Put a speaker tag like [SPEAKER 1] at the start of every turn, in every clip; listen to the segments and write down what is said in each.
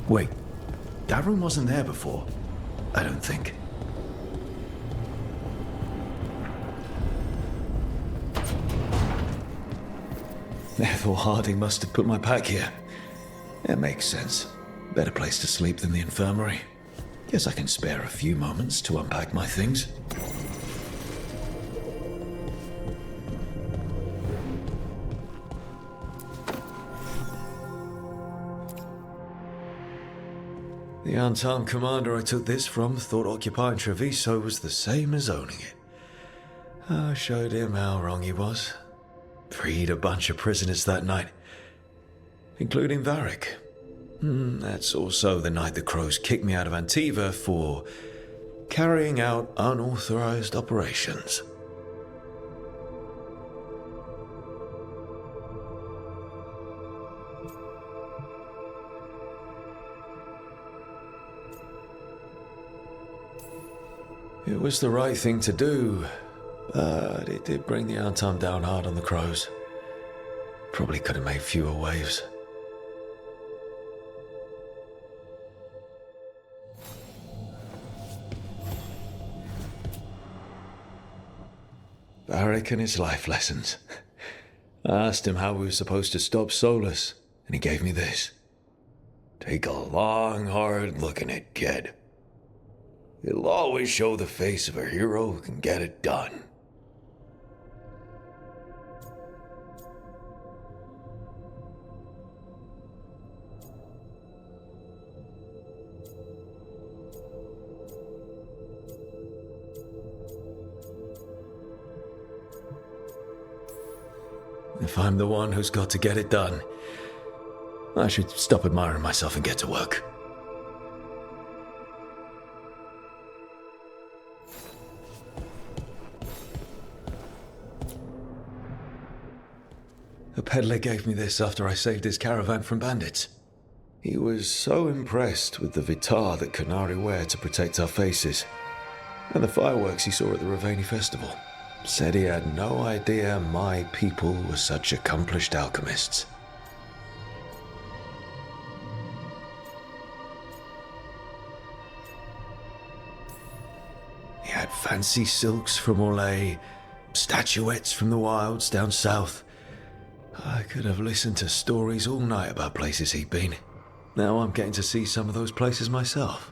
[SPEAKER 1] Wait, that room wasn't there before. I don't think. Ethel Harding must have put my pack here. It makes sense. Better place to sleep than the infirmary. Guess I can spare a few moments to unpack my things. The unarmed commander I took this from thought occupying Treviso was the same as owning it. I showed him how wrong he was. Freed a bunch of prisoners that night, including Varric. That's also the night the Crows kicked me out of Antiva for carrying out unauthorized operations. It was the right thing to do, but it did bring the Antum down hard on the Crows. Probably could have made fewer waves. Varric and his life lessons. I asked him how we were supposed to stop Solus, and he gave me this. Take a long, hard look at it, kid. It'll always show the face of a hero who can get it done. If I'm the one who's got to get it done, I should stop admiring myself and get to work. A peddler gave me this after I saved his caravan from bandits. He was so impressed with the vitar that Canari wear to protect our faces, and the fireworks he saw at the Ravani festival. Said he had no idea my people were such accomplished alchemists. He had fancy silks from Orlais, statuettes from the wilds down south. I could have listened to stories all night about places he'd been. Now I'm getting to see some of those places myself.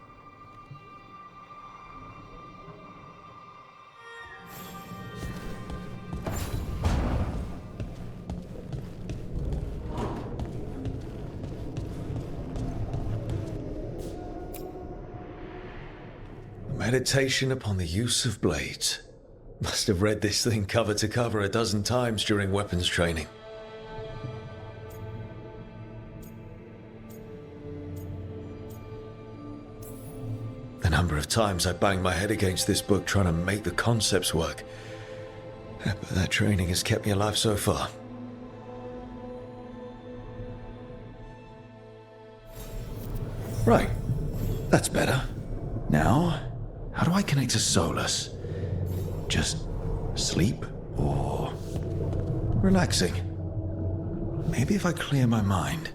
[SPEAKER 1] Meditation upon the use of blades. Must have read this thing cover to cover a dozen times during weapons training. The number of times I banged my head against this book trying to make the concepts work. But that training has kept me alive so far. Right. That's better. Now, how do I connect to Solus? Just sleep or relaxing? Maybe if I clear my mind.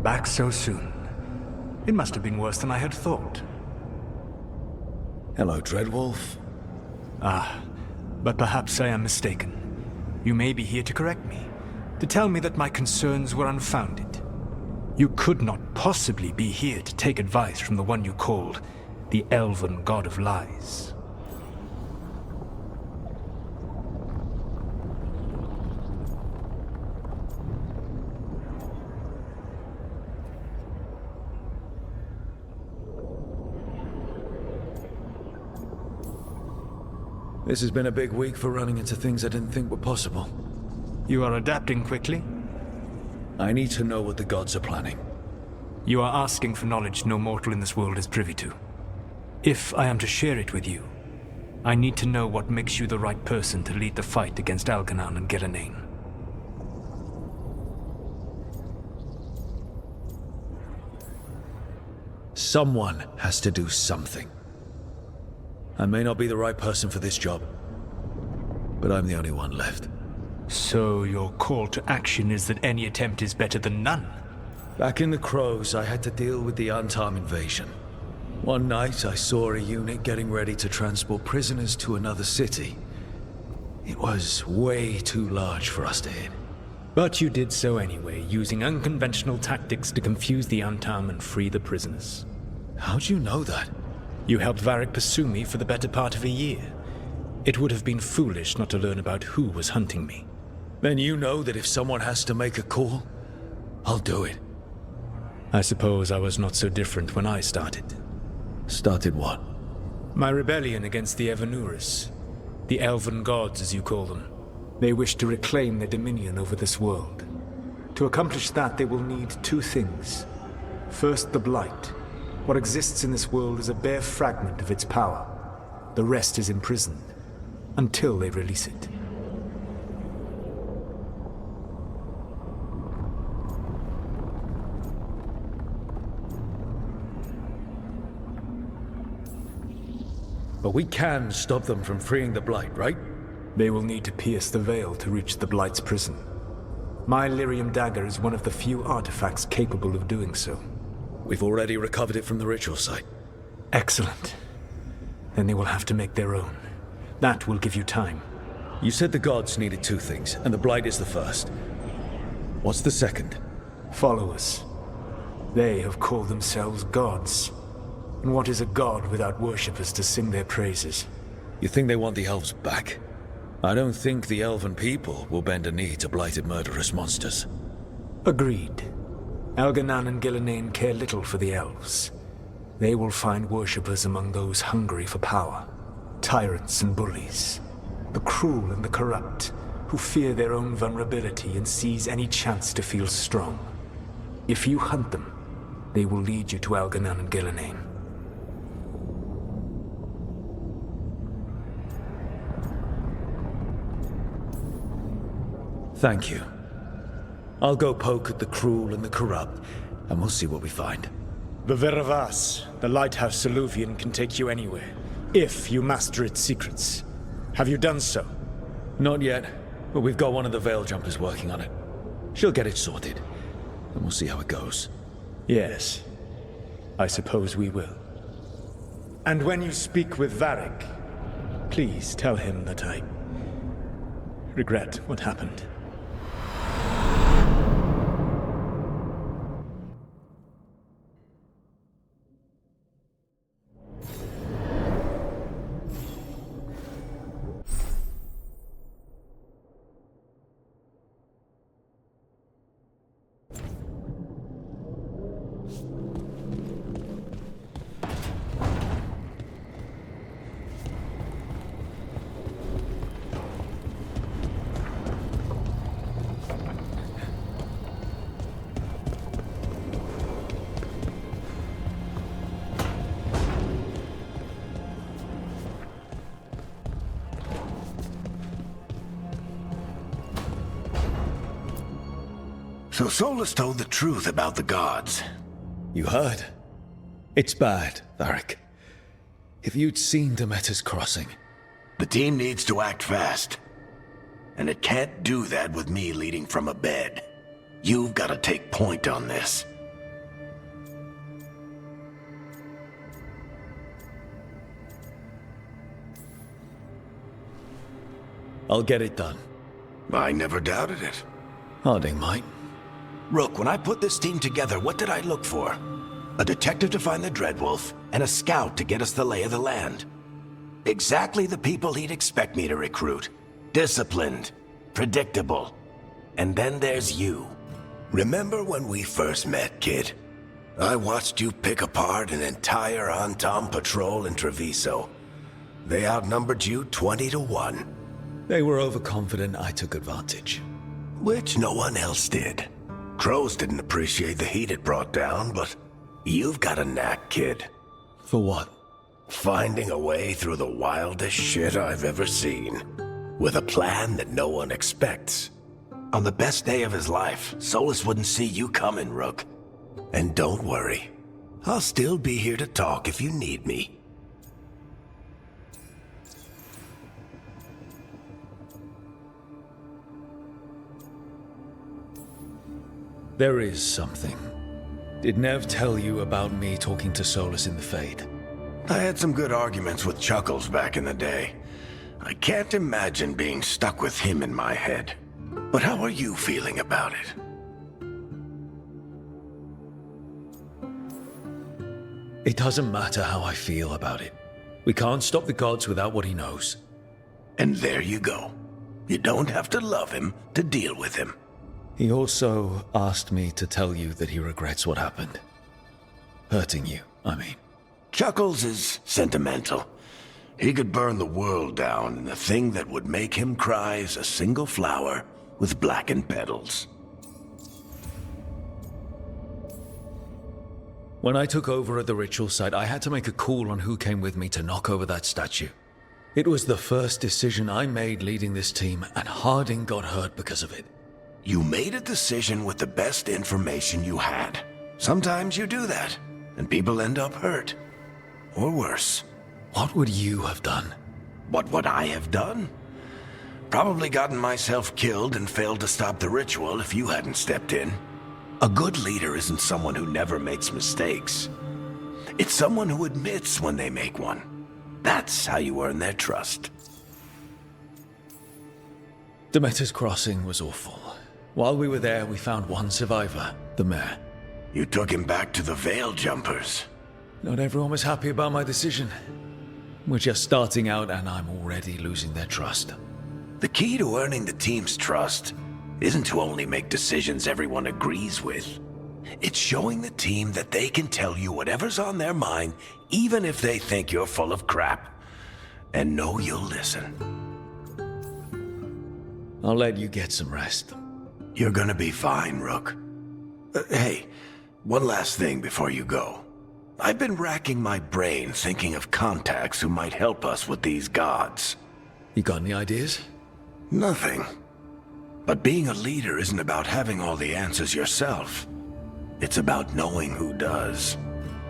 [SPEAKER 2] Back so soon. It must have been worse than I had thought.
[SPEAKER 1] Hello, Dreadwolf.
[SPEAKER 2] Ah, but perhaps I am mistaken. You may be here to correct me, to tell me that my concerns were unfounded. You could not possibly be here to take advice from the one you called the Elven God of Lies.
[SPEAKER 1] This has been a big week for running into things I didn't think were possible.
[SPEAKER 2] You are adapting quickly?
[SPEAKER 1] I need to know what the gods are planning.
[SPEAKER 2] You are asking for knowledge no mortal in this world is privy to. If I am to share it with you, I need to know what makes you the right person to lead the fight against Algernon and Geranean.
[SPEAKER 1] Someone has to do something. I may not be the right person for this job, but I'm the only one left.
[SPEAKER 2] So your call to action is that any attempt is better than none?
[SPEAKER 1] Back in the Crows, I had to deal with the Untarm invasion. One night, I saw a unit getting ready to transport prisoners to another city. It was way too large for us to hit.
[SPEAKER 2] But you did so anyway, using unconventional tactics to confuse the Untarm and free the prisoners.
[SPEAKER 1] How'd you know that?
[SPEAKER 2] You helped Varric pursue me for the better part of a year. It would have been foolish not to learn about who was hunting me.
[SPEAKER 1] Then you know that if someone has to make a call, I'll do it.
[SPEAKER 2] I suppose I was not so different when I started.
[SPEAKER 1] Started what?
[SPEAKER 2] My rebellion against the Evanuris. The elven gods, as you call them. They wish to reclaim their dominion over this world. To accomplish that, they will need two things. First, the Blight. What exists in this world is a bare fragment of its power. The rest is imprisoned, until they release it.
[SPEAKER 1] But we can stop them from freeing the Blight, right?
[SPEAKER 2] They will need to pierce the veil to reach the Blight's prison. My Lyrium dagger is one of the few artifacts capable of doing so.
[SPEAKER 1] We've already recovered it from the ritual site.
[SPEAKER 2] Excellent. Then they will have to make their own. That will give you time.
[SPEAKER 1] You said the gods needed two things, and the Blight is the first. What's the second?
[SPEAKER 2] Followers. They have called themselves gods. And what is a god without worshippers to sing their praises?
[SPEAKER 1] You think they want the elves back? I don't think the elven people will bend a knee to blighted murderous monsters.
[SPEAKER 2] Agreed. Elganan and Gillenane care little for the elves. They will find worshippers among those hungry for power. Tyrants and bullies. The cruel and the corrupt, who fear their own vulnerability and seize any chance to feel strong. If you hunt them, they will lead you to Elganan and Gillenane.
[SPEAKER 1] Thank you. I'll go poke at the cruel and the corrupt, and we'll see what we find.
[SPEAKER 2] The Veravas, the lighthouse Soluvian, can take you anywhere, if you master its secrets. Have you done so?
[SPEAKER 1] Not yet, but we've got one of the Veil Jumpers working on it. She'll get it sorted, and we'll see how it goes.
[SPEAKER 2] Yes, I suppose we will. And when you speak with Varric, please tell him that I regret what happened.
[SPEAKER 3] So Solus told the truth about the gods.
[SPEAKER 1] You heard? It's bad, Varric. If you'd seen Demeter's crossing...
[SPEAKER 3] The team needs to act fast. And it can't do that with me leading from a bed. You've got to take point on this.
[SPEAKER 1] I'll get it done.
[SPEAKER 3] I never doubted it.
[SPEAKER 1] Harding might.
[SPEAKER 3] Rook, when I put this team together, what did I look for? A detective to find the Dreadwolf, and a scout to get us the lay of the land. Exactly the people he'd expect me to recruit. Disciplined, predictable. And then there's you. Remember when we first met, kid? I watched you pick apart an entire Untarm patrol in Treviso. They outnumbered you 20 to 1.
[SPEAKER 1] They were overconfident I took advantage.
[SPEAKER 3] Which no one else did. Crows didn't appreciate the heat it brought down, but you've got a knack, kid.
[SPEAKER 1] For what?
[SPEAKER 3] Finding a way through the wildest shit I've ever seen. With a plan that no one expects. On the best day of his life, Solus wouldn't see you coming, Rook. And don't worry. I'll still be here to talk if you need me.
[SPEAKER 1] There is something. Did Nev tell you about me talking to Solus in the Fade?
[SPEAKER 3] I had some good arguments with Chuckles back in the day. I can't imagine being stuck with him in my head. But how are you feeling about it?
[SPEAKER 1] It doesn't matter how I feel about it. We can't stop the gods without what he knows.
[SPEAKER 3] And there you go. You don't have to love him to deal with him.
[SPEAKER 1] He also asked me to tell you that he regrets what happened. Hurting you, I mean.
[SPEAKER 3] Chuckles is sentimental. He could burn the world down, and the thing that would make him cry is a single flower with blackened petals.
[SPEAKER 1] When I took over at the ritual site, I had to make a call on who came with me to knock over that statue. It was the first decision I made leading this team, and Harding got hurt because of it.
[SPEAKER 3] You made a decision with the best information you had. Sometimes you do that, and people end up hurt. Or worse.
[SPEAKER 1] What would you have done?
[SPEAKER 3] What would I have done? Probably gotten myself killed and failed to stop the ritual if you hadn't stepped in. A good leader isn't someone who never makes mistakes. It's someone who admits when they make one. That's how you earn their trust.
[SPEAKER 1] Demeter's Crossing was awful. While we were there, we found one survivor, the mayor.
[SPEAKER 3] You took him back to the Veil Jumpers.
[SPEAKER 1] Not everyone was happy about my decision. We're just starting out and I'm already losing their trust.
[SPEAKER 3] The key to earning the team's trust isn't to only make decisions everyone agrees with. It's showing the team that they can tell you whatever's on their mind, even if they think you're full of crap. And know you'll listen.
[SPEAKER 1] I'll let you get some rest.
[SPEAKER 3] You're gonna be fine, Rook. Hey, one last thing before you go. I've been racking my brain thinking of contacts who might help us with these gods.
[SPEAKER 1] You got any ideas?
[SPEAKER 3] Nothing. But being a leader isn't about having all the answers yourself. It's about knowing who does.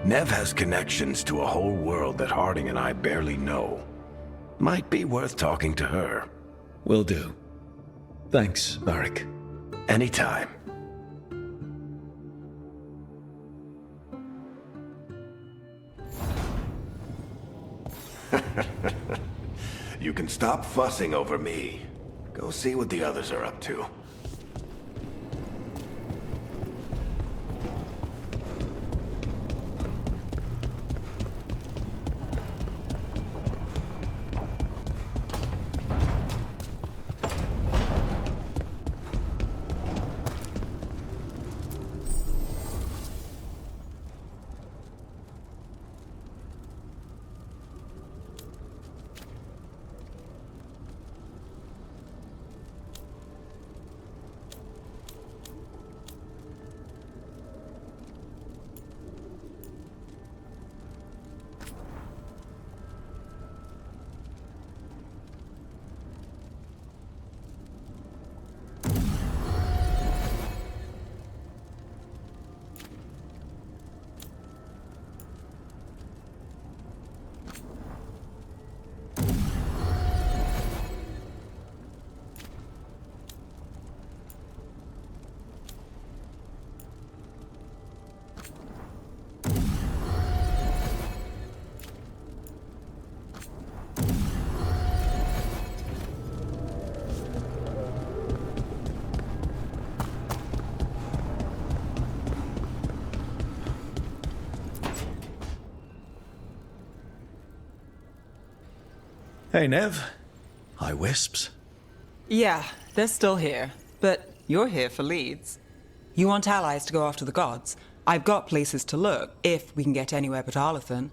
[SPEAKER 3] Nev has connections to a whole world that Harding and I barely know. Might be worth talking to her.
[SPEAKER 1] Will do. Thanks, Varric.
[SPEAKER 3] Anytime. You can stop fussing over me. Go see what the others are up to.
[SPEAKER 1] Hey, Nev. Hi, Wisps.
[SPEAKER 4] Yeah, they're still here. But you're here for leads. You want allies to go after the gods? I've got places to look, if we can get anywhere but Arlathan.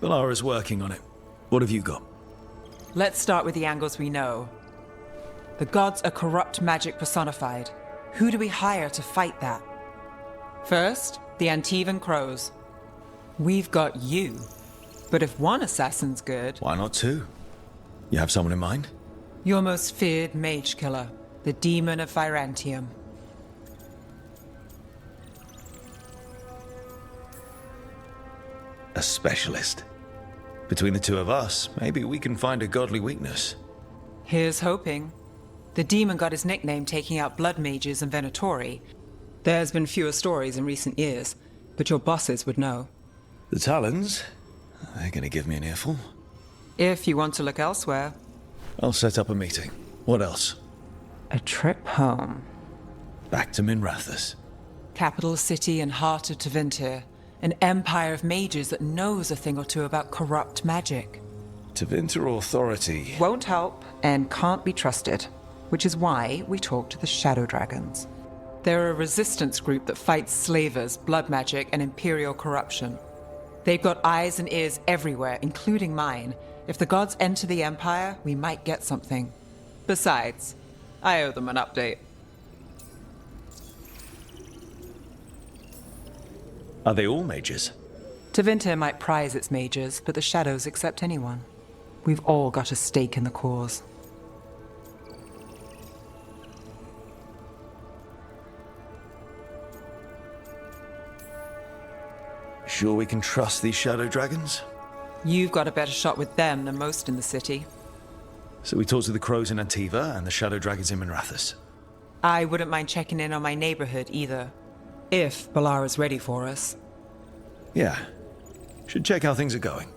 [SPEAKER 1] Valara's working on it. What have you got?
[SPEAKER 4] Let's start with the angles we know. The gods are corrupt magic personified. Who do we hire to fight that? First, the Antivan Crows. We've got you. But if one assassin's good...
[SPEAKER 1] Why not two? You have someone in mind?
[SPEAKER 4] Your most feared mage killer, the Demon of Virantium.
[SPEAKER 1] a specialist. Between the two of us, maybe we can find a godly weakness.
[SPEAKER 4] Here's hoping. The demon got his nickname taking out blood mages and venatori. There's been fewer stories in recent years, but your bosses would know.
[SPEAKER 1] The Talons? They're gonna give me an earful.
[SPEAKER 4] If you want to look elsewhere.
[SPEAKER 1] I'll set up a meeting. What else?
[SPEAKER 4] A trip home.
[SPEAKER 1] Back to Minrathous.
[SPEAKER 4] Capital city and heart of Tevinter. An empire of mages that knows a thing or two about corrupt magic.
[SPEAKER 1] Tevinter Authority.
[SPEAKER 4] Won't help and can't be trusted, which is why we talk to the Shadow Dragons. They're a resistance group that fights slavers, blood magic, and imperial corruption. They've got eyes and ears everywhere, including mine. If the gods enter the Empire, we might get something. Besides, I owe them an update.
[SPEAKER 1] Are they all mages?
[SPEAKER 4] Tevinter might prize its mages, but the Shadows accept anyone. We've all got a stake in the cause.
[SPEAKER 1] Sure we can trust these Shadow Dragons?
[SPEAKER 4] You've got a better shot with them than most in the city.
[SPEAKER 1] So we talk to the Crows in Antiva and the Shadow Dragons in Minrathous.
[SPEAKER 4] I wouldn't mind checking in on my neighborhood either. If Balara's ready for us.
[SPEAKER 1] Yeah. Should check how things are going.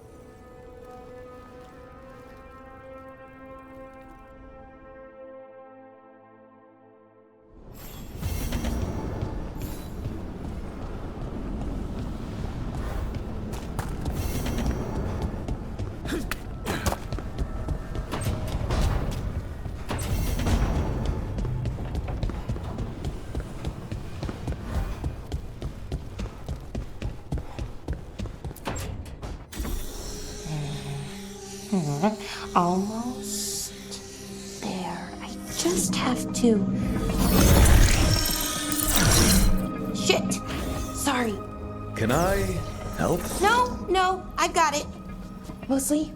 [SPEAKER 5] Almost there. I just have to... Shit! Sorry.
[SPEAKER 1] Can I help?
[SPEAKER 5] No, I've got it. Mostly.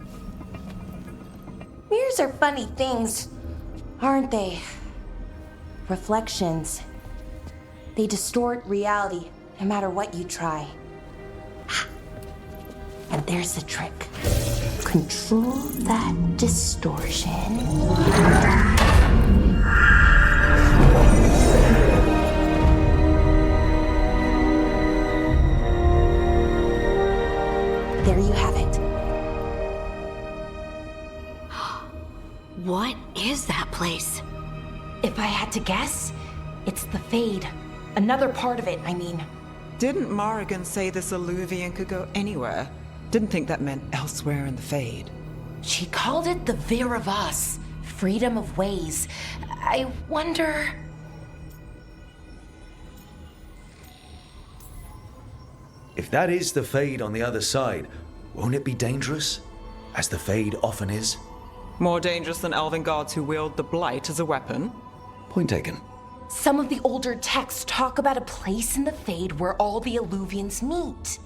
[SPEAKER 5] Mirrors are funny things, aren't they? Reflections. They distort reality, no matter what you try. And there's the trick. Control that distortion. There you have it.
[SPEAKER 6] What is that place?
[SPEAKER 5] If I had to guess, it's the Fade. Another part of it, I mean.
[SPEAKER 4] Didn't Morrigan say this Alluvian could go anywhere? Didn't think that meant elsewhere in the Fade.
[SPEAKER 5] She called it the Vir of Us, freedom of ways. I wonder...
[SPEAKER 1] If that is the Fade on the other side, won't it be dangerous? As the Fade often is?
[SPEAKER 4] More dangerous than elven gods who wield the Blight as a weapon?
[SPEAKER 1] Point taken.
[SPEAKER 5] Some of the older texts talk about a place in the Fade where all the Alluvians meet.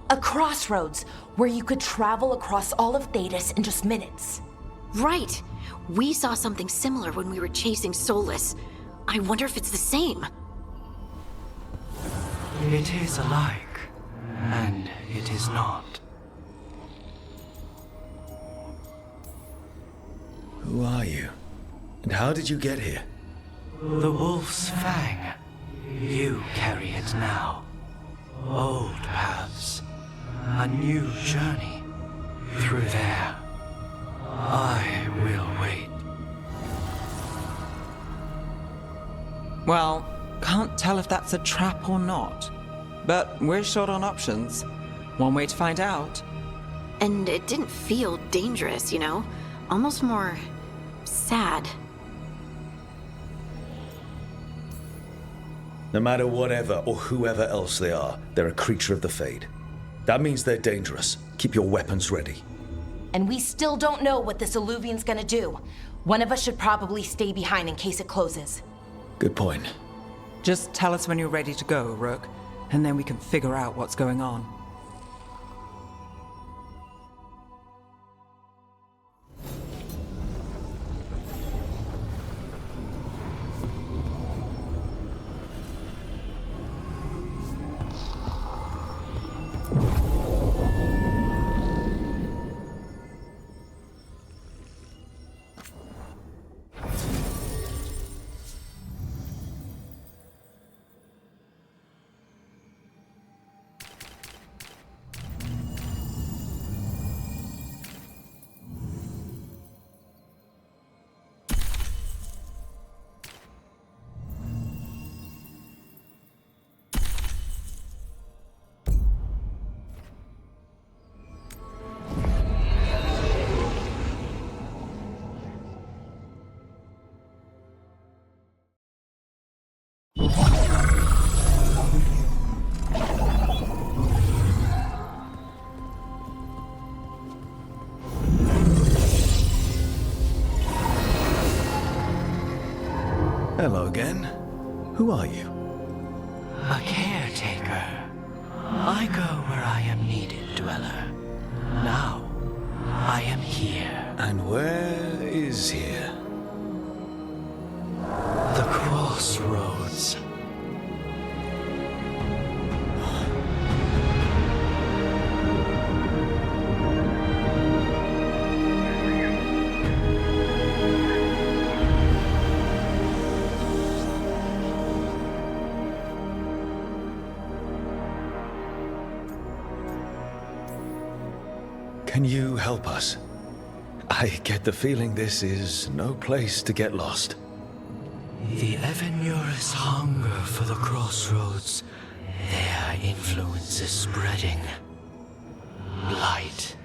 [SPEAKER 5] A crossroads where you could travel across all of Thedas in just minutes.
[SPEAKER 6] Right. We saw something similar when we were chasing Solus. I wonder if it's the same.
[SPEAKER 2] It is alike, and it is not.
[SPEAKER 1] Who are you? And how did you get here?
[SPEAKER 2] The Wolf's Fang. You carry it now. Old paths. A new journey. Through there. I will wait.
[SPEAKER 4] Well, can't tell if that's a trap or not. But we're short on options. One way to find out.
[SPEAKER 6] And it didn't feel dangerous, you know? Almost more... sad.
[SPEAKER 1] No matter whatever or whoever else they are, they're a creature of the Fade. That means they're dangerous. Keep your weapons ready.
[SPEAKER 5] And we still don't know what this Alluvian's gonna do. One of us should probably stay behind in case it closes.
[SPEAKER 1] Good point.
[SPEAKER 4] Just tell us when you're ready to go, Rook, and then we can figure out what's going on.
[SPEAKER 1] Hello again. Who are you?
[SPEAKER 7] A caretaker. I go where I am needed, Dweller. Now, I am here.
[SPEAKER 1] And where is here?
[SPEAKER 7] The crossroads.
[SPEAKER 1] Can you help us? I get the feeling this is no place to get lost.
[SPEAKER 7] The Evanurus hunger for the crossroads. Their influence is spreading. Blight,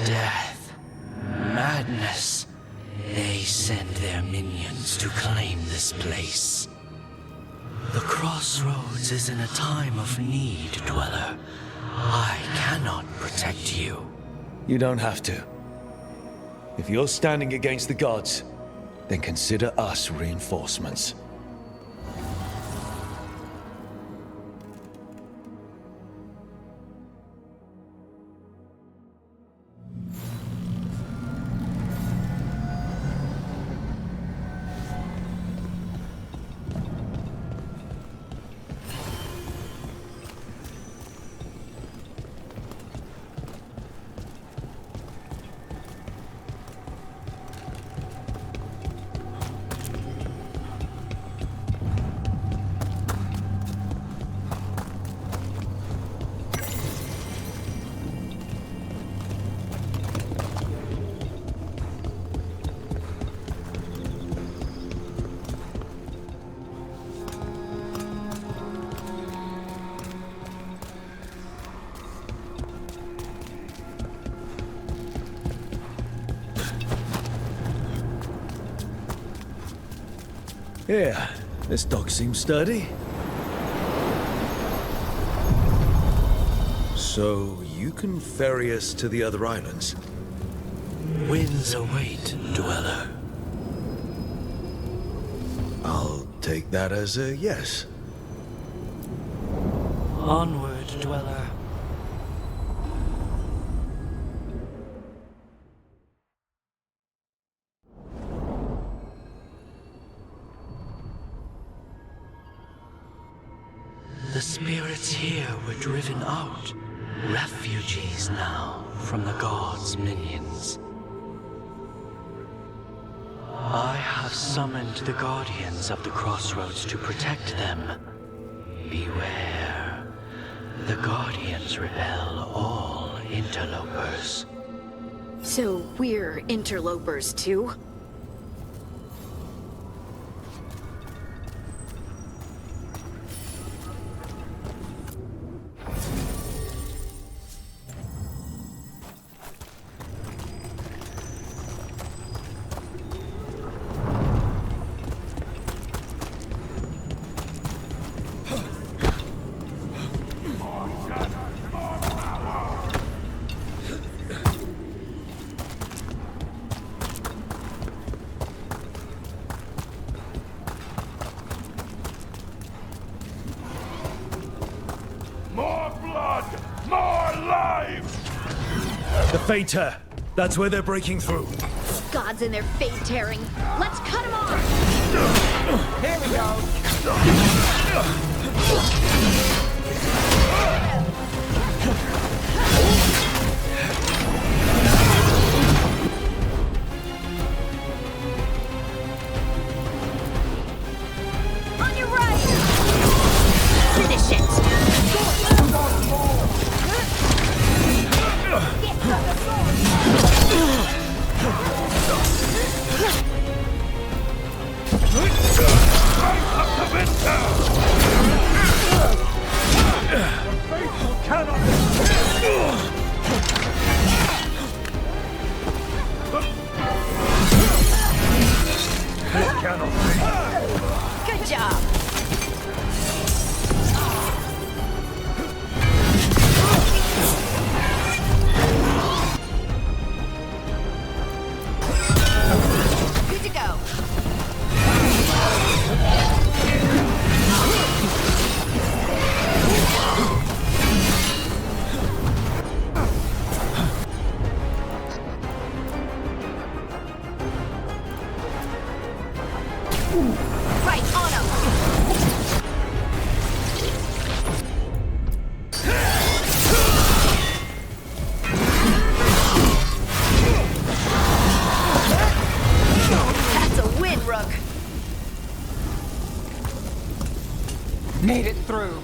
[SPEAKER 7] death, madness. They send their minions to claim this place. The crossroads is in a time of need, Dweller. I cannot protect you.
[SPEAKER 1] You don't have to. If you're standing against the gods, then consider us reinforcements. Yeah, this dock seems sturdy. So, you can ferry us to the other islands?
[SPEAKER 7] Winds await, Dweller.
[SPEAKER 1] I'll take that as a yes.
[SPEAKER 7] Onward, Dweller. The spirits here were driven out, refugees now from the gods' minions. I have summoned the guardians of the crossroads to protect them. Beware. The guardians repel all interlopers.
[SPEAKER 6] So we're interlopers too?
[SPEAKER 1] The Fater! That's where they're breaking through.
[SPEAKER 6] Gods and their fate tearing. Let's cut them off!
[SPEAKER 4] Here we go.
[SPEAKER 6] On your right! Finish it! Right on him! That's a win, Rook.
[SPEAKER 4] Made it through.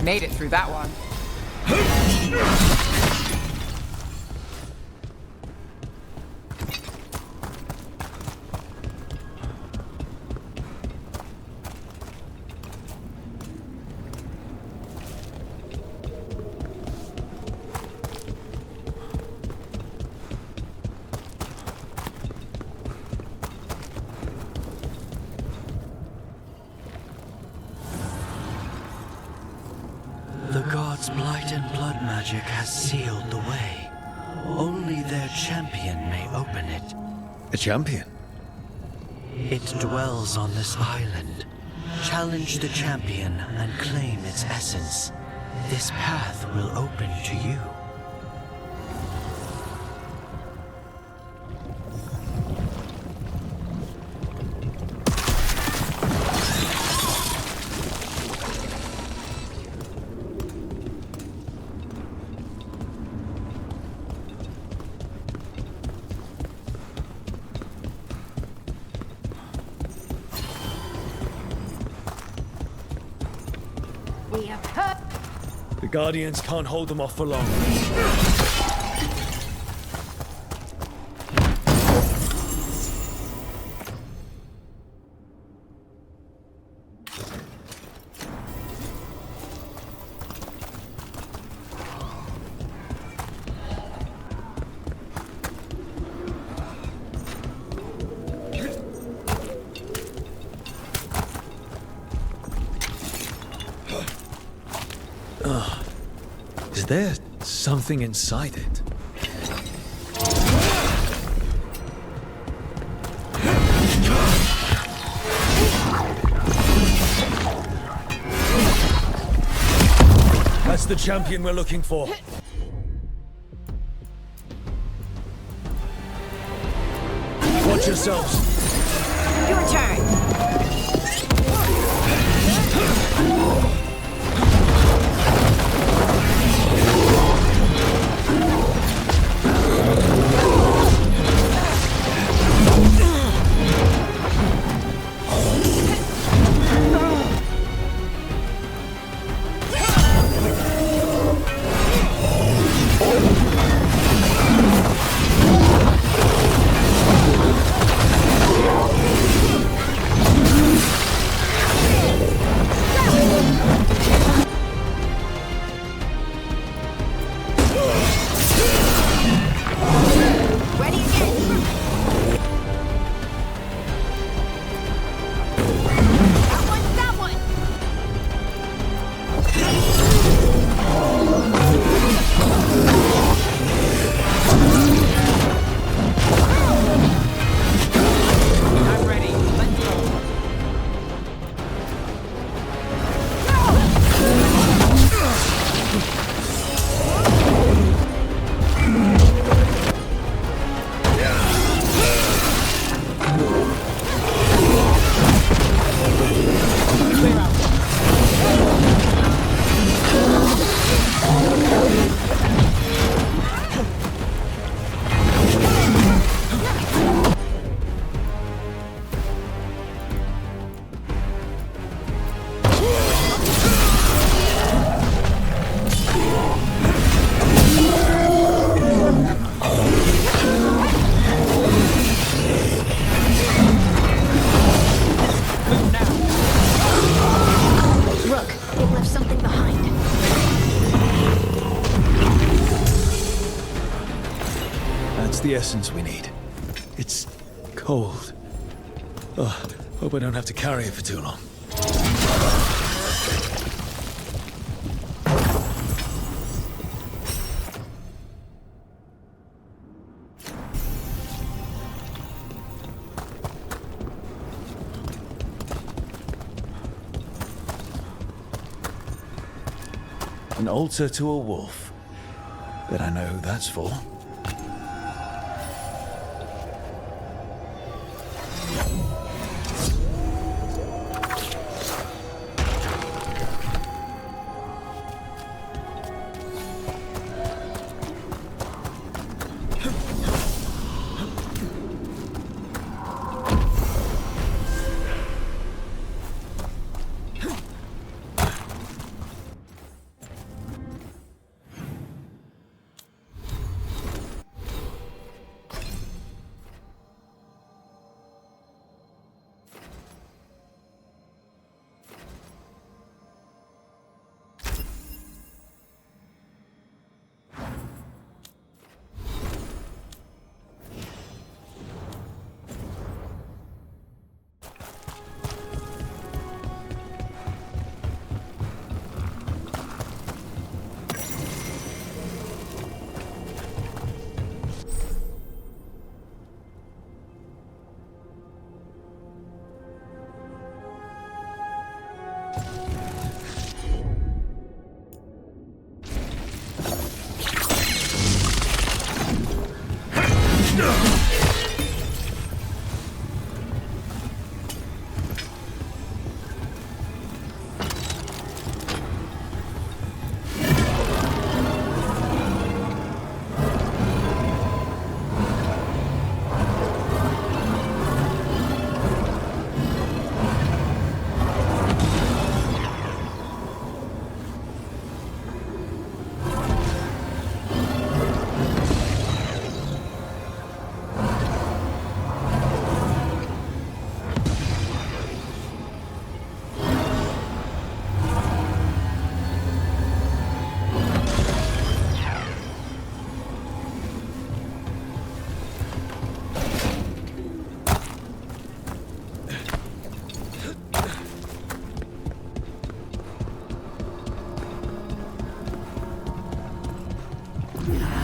[SPEAKER 4] Made it through that one.
[SPEAKER 7] The gods' blight and blood magic has sealed the way. Only their champion may open it.
[SPEAKER 1] A champion?
[SPEAKER 7] It dwells on this island. Challenge the champion and claim its essence. This path will open to you.
[SPEAKER 1] The Guardians can't hold them off for long. Is there something inside it? That's the champion we're looking for. Watch yourselves.
[SPEAKER 6] Your turn.
[SPEAKER 1] That's the essence we need. It's cold. Oh, hope I don't have to carry it for too long. An altar to a wolf. Bet I know who that's for.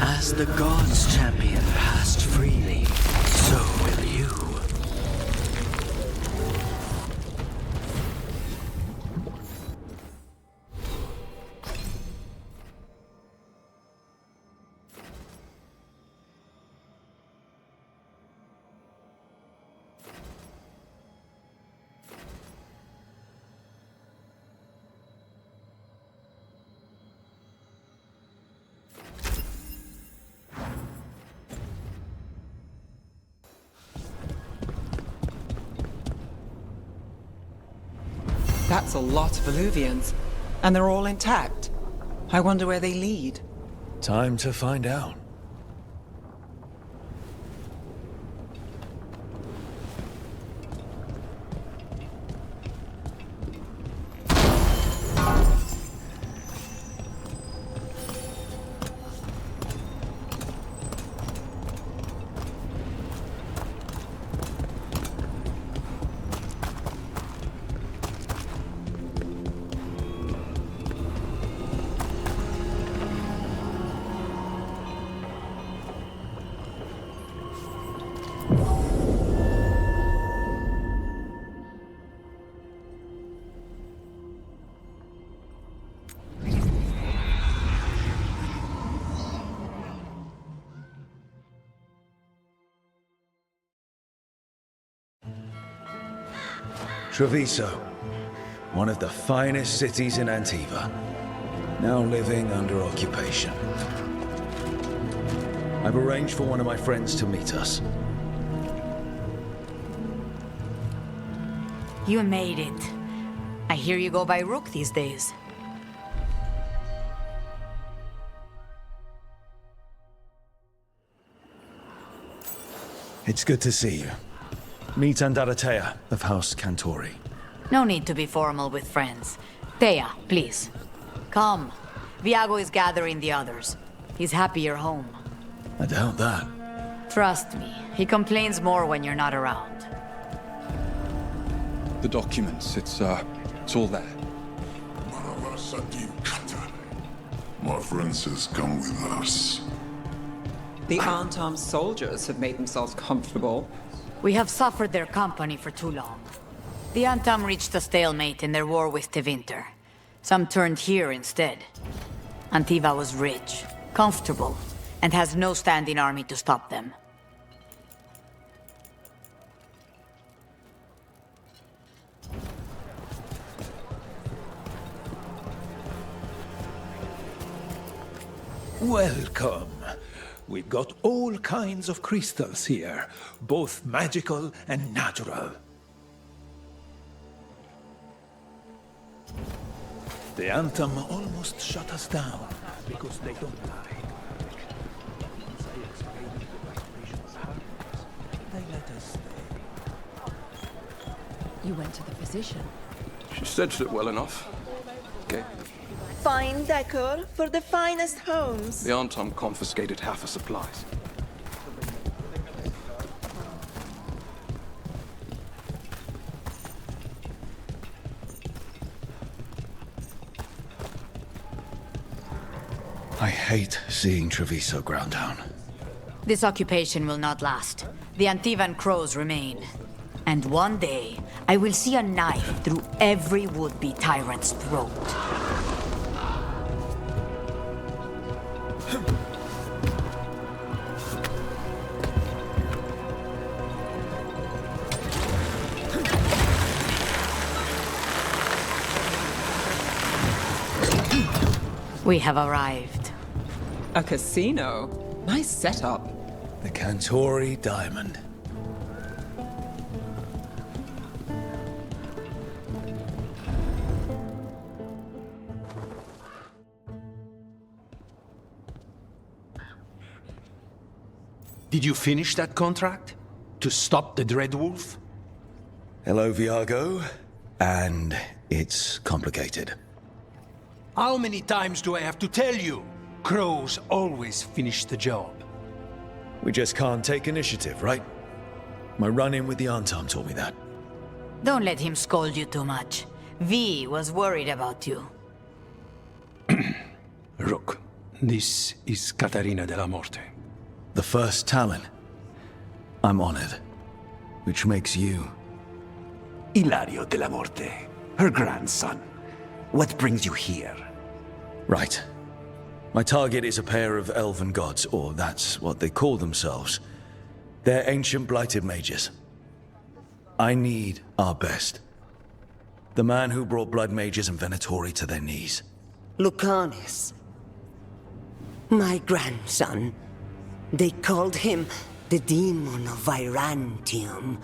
[SPEAKER 7] As the gods' champion passed freely, so will you.
[SPEAKER 4] That's a lot of Illuvians, and they're all intact. I wonder where they lead.
[SPEAKER 1] Time to find out. Treviso, one of the finest cities in Antiva, now living under occupation. I've arranged for one of my friends to meet us.
[SPEAKER 8] You made it. I hear you go by Rook these days.
[SPEAKER 1] It's good to see you. Meet Andaratea of House Cantori.
[SPEAKER 8] No need to be formal with friends. Thea, please. Come. Viago is gathering the others. He's happy you're home.
[SPEAKER 1] I doubt that.
[SPEAKER 8] Trust me, he complains more when you're not around.
[SPEAKER 9] The documents, it's all there.
[SPEAKER 10] My friend says come with us.
[SPEAKER 4] The unarmed soldiers have made themselves comfortable.
[SPEAKER 8] We have suffered their company for too long. The Antam reached a stalemate in their war with Tevinter. Some turned here instead. Antiva was rich, comfortable, and has no standing army to stop them.
[SPEAKER 11] Welcome. We've got all kinds of crystals here, both magical and natural. The Anthem almost shut us down because they don't lie. Once I explained the vibrations hardness, they let us stay.
[SPEAKER 12] You went to the physician.
[SPEAKER 9] She stitched it well enough. Okay.
[SPEAKER 13] Fine decor for the finest homes.
[SPEAKER 9] The Antom confiscated half her supplies.
[SPEAKER 1] I hate seeing Treviso ground down.
[SPEAKER 8] This occupation will not last. The Antivan crows remain. And one day, I will see a knife through every would-be tyrant's throat. We have arrived.
[SPEAKER 4] A casino? Nice setup.
[SPEAKER 1] The Cantori Diamond.
[SPEAKER 3] Did you finish that contract? To stop the Dreadwolf?
[SPEAKER 1] Hello, Viago. And it's complicated.
[SPEAKER 3] How many times do I have to tell you? Crows always finish the job.
[SPEAKER 1] We just can't take initiative, right? My run-in with the Antom taught me that.
[SPEAKER 8] Don't let him scold you too much. V was worried about you.
[SPEAKER 3] Rook, this is Catarina de la Morte.
[SPEAKER 1] The first Talon. I'm honored. Which makes you...
[SPEAKER 14] Ilario de la Morte, her grandson. What brings you here?
[SPEAKER 1] Right. My target is a pair of elven gods, or that's what they call themselves. They're ancient blighted mages. I need our best. The man who brought blood mages and Venatori to their knees.
[SPEAKER 15] Lucanis. My grandson. They called him the Demon of Virantium.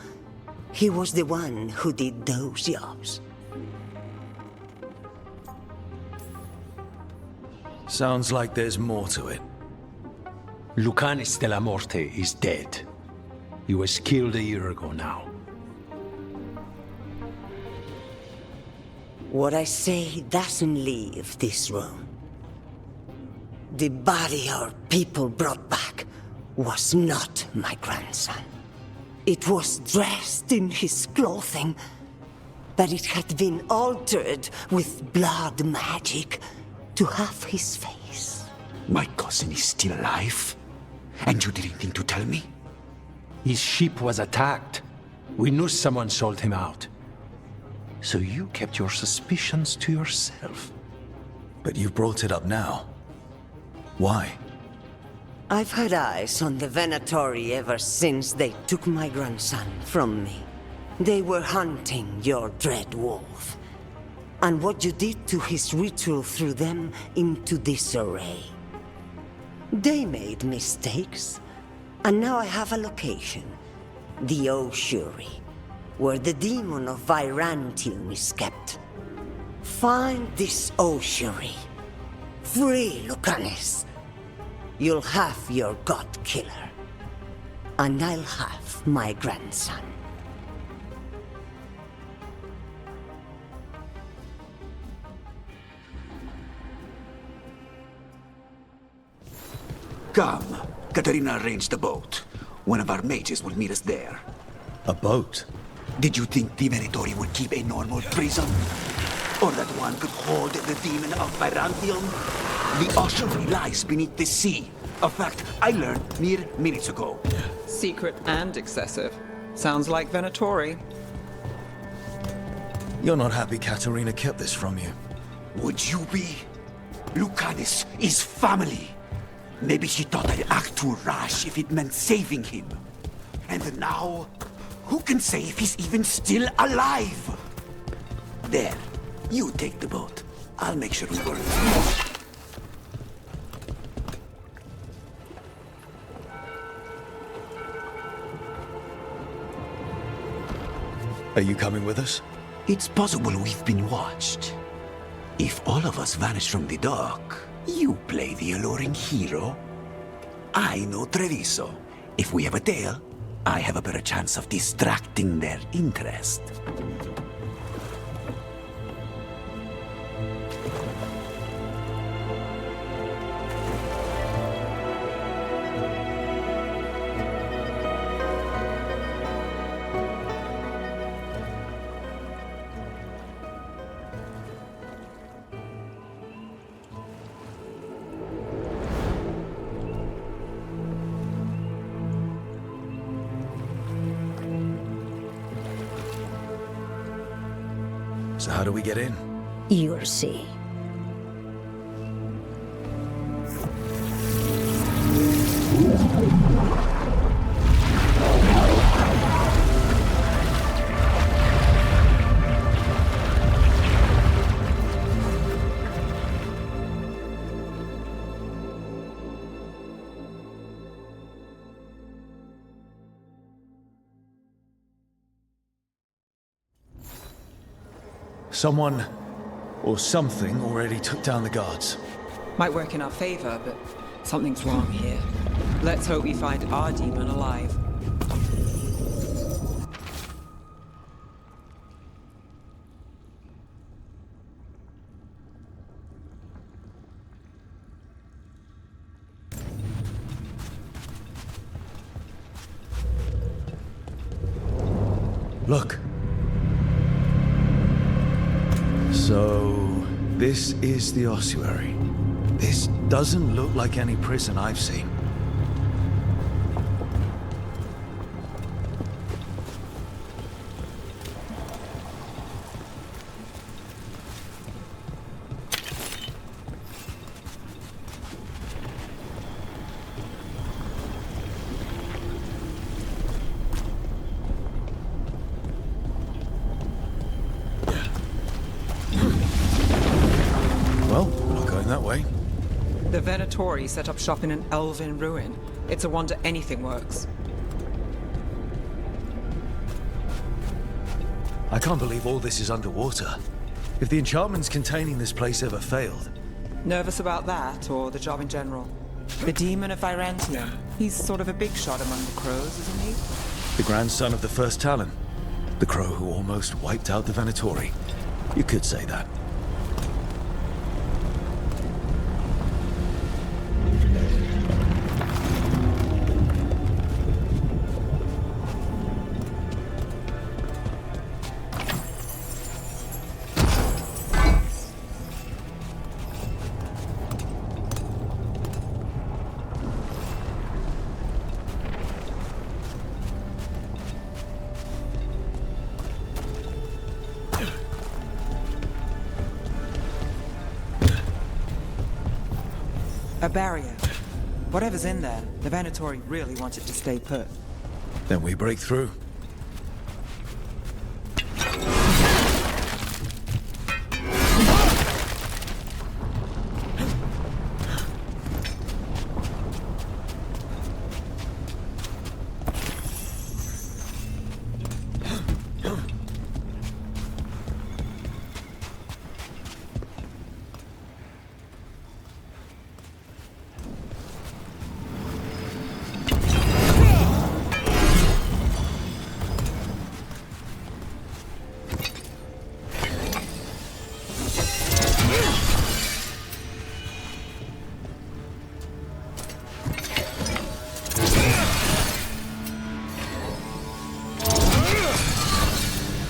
[SPEAKER 15] He was the one who did those jobs.
[SPEAKER 1] Sounds like there's more to it.
[SPEAKER 3] Lucanis de la Morte is dead. He was killed a year ago now.
[SPEAKER 15] What I say doesn't leave this room. The body our people brought back was not my grandson. It was dressed in his clothing, but it had been altered with blood magic to have his face.
[SPEAKER 14] My cousin is still alive? And you didn't think to tell me?
[SPEAKER 3] His ship was attacked. We knew someone sold him out.
[SPEAKER 14] So you kept your suspicions to yourself.
[SPEAKER 1] But you brought it up now. Why?
[SPEAKER 15] I've had eyes on the Venatori ever since they took my grandson from me. They were hunting your dread wolf. And what you did to his ritual threw them into disarray. They made mistakes, and now I have a location. The Ossuary, where the demon of Virantium is kept. Find this Ossuary. Free Lucanis. You'll have your god killer. And I'll have my grandson.
[SPEAKER 14] Come. Katarina arranged the boat. One of our mages will meet us there.
[SPEAKER 1] A boat?
[SPEAKER 14] Did you think the Venatori would keep a normal prison? Or that one could hold the demon of Byzantium? The ossuary lies beneath the sea. A fact I learned mere minutes ago.
[SPEAKER 4] Secret and excessive. Sounds like Venatori.
[SPEAKER 1] You're not happy Katerina kept this from you.
[SPEAKER 14] Would you be? Lucanus is family. Maybe she thought I'd act too rash if it meant saving him. And now, who can say if he's even still alive? There, you take the boat. I'll make sure we work.
[SPEAKER 1] Are you coming with us?
[SPEAKER 14] It's possible we've been watched. If all of us vanish from the dock, you play the alluring hero. I know Treviso. If we have a tail, I have a better chance of distracting their interest.
[SPEAKER 1] So how do we get in?
[SPEAKER 16] You'll see.
[SPEAKER 1] Someone or something already took down the guards.
[SPEAKER 4] Might work in our favor, but something's wrong here. Let's hope we find our demon alive.
[SPEAKER 1] Look. So, this is the ossuary. This doesn't look like any prison I've seen.
[SPEAKER 4] The Venatori set up shop in an elven ruin. It's a wonder anything works.
[SPEAKER 1] I can't believe all this is underwater. If the enchantments containing this place ever failed.
[SPEAKER 4] Nervous about that, or the job in general? The demon of Byzantium. He's sort of a big shot among the crows, isn't he?
[SPEAKER 1] The grandson of the first Talon. The crow who almost wiped out the Venatori. You could say that.
[SPEAKER 4] A barrier. Whatever's in there, the Venatori really want it to stay put.
[SPEAKER 1] Then we break through.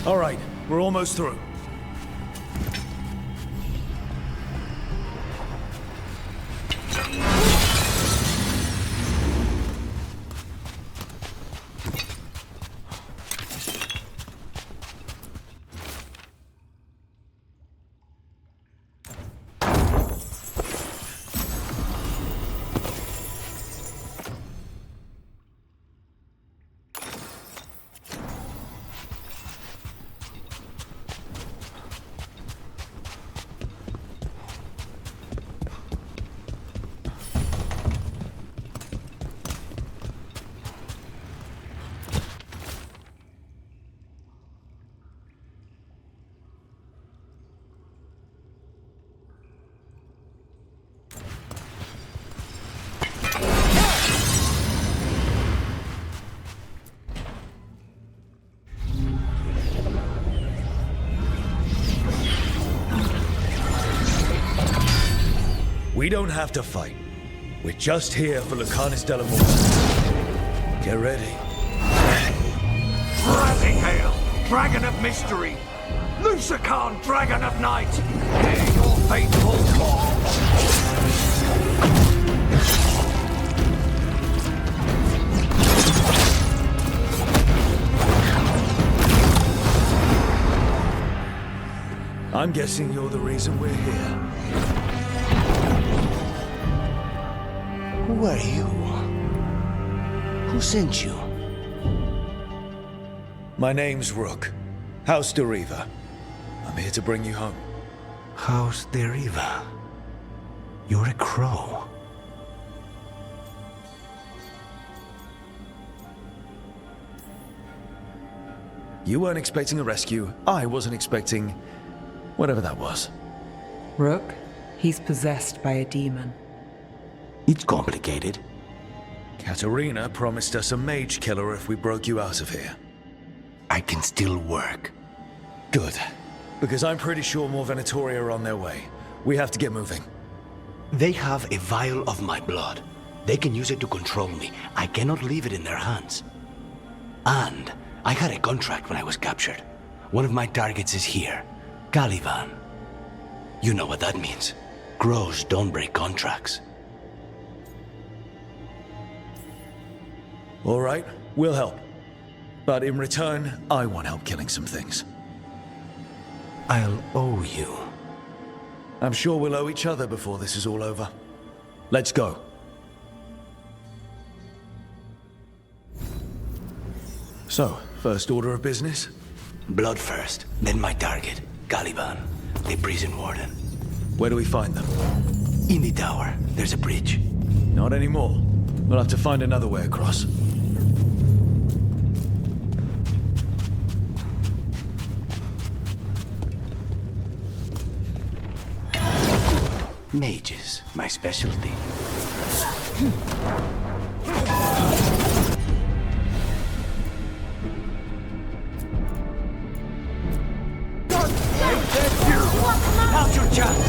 [SPEAKER 1] All right, we're almost through. We don't have to fight. We're just here for Lucanus Delamorte. Get ready.
[SPEAKER 16] Rising Hail, Dragon of Mystery! Lucican, Dragon of Night! Hear your fateful call!
[SPEAKER 1] I'm guessing you're the reason we're here.
[SPEAKER 3] Who are you? Who sent you?
[SPEAKER 1] My name's Rook. House Deriva. I'm here to bring you home.
[SPEAKER 3] House Deriva? You're a crow.
[SPEAKER 1] You weren't expecting a rescue. I wasn't expecting whatever that was.
[SPEAKER 4] Rook, he's possessed by a demon.
[SPEAKER 3] It's complicated.
[SPEAKER 1] Katerina promised us a mage killer if we broke you out of here.
[SPEAKER 3] I can still work.
[SPEAKER 1] Good. Because I'm pretty sure more Venatori are on their way. We have to get moving.
[SPEAKER 3] They have a vial of my blood. They can use it to control me. I cannot leave it in their hands. And I had a contract when I was captured. One of my targets is here. Caliban. You know what that means. Crows don't break contracts.
[SPEAKER 1] All right, we'll help. But in return, I want help killing some things.
[SPEAKER 3] I'll owe you.
[SPEAKER 1] I'm sure we'll owe each other before this is all over. Let's go. So, first order of business?
[SPEAKER 3] Blood first, then my target, Caliban, the prison warden.
[SPEAKER 1] Where do we find them?
[SPEAKER 3] In the tower. There's a bridge.
[SPEAKER 1] Not anymore. We'll have to find another way across.
[SPEAKER 3] Mages, my specialty.
[SPEAKER 16] Now's your chance!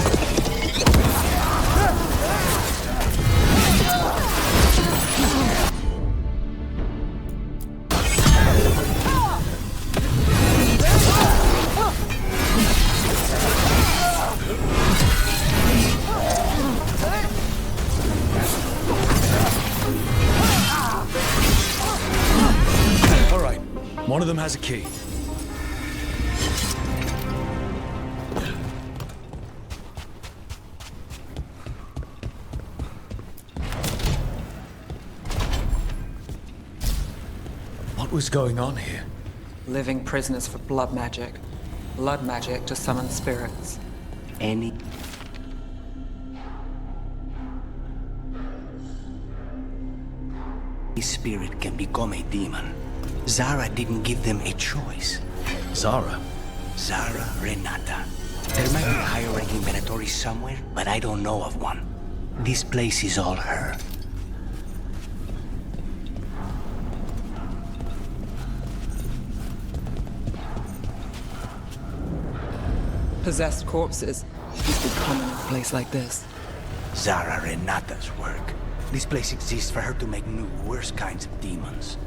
[SPEAKER 1] All right, one of them has a key. What was going on here?
[SPEAKER 4] Living prisoners for blood magic. Blood magic to summon spirits.
[SPEAKER 3] Any spirit can become a demon. Zara didn't give them a choice.
[SPEAKER 1] Zara?
[SPEAKER 3] Zara Renata. There might be a higher-ranking Venatori somewhere, but I don't know of one. This place is all her.
[SPEAKER 4] Possessed corpses used to be common in a place like this.
[SPEAKER 3] Zara Renata's work. This place exists for her to make new, worse kinds of demons.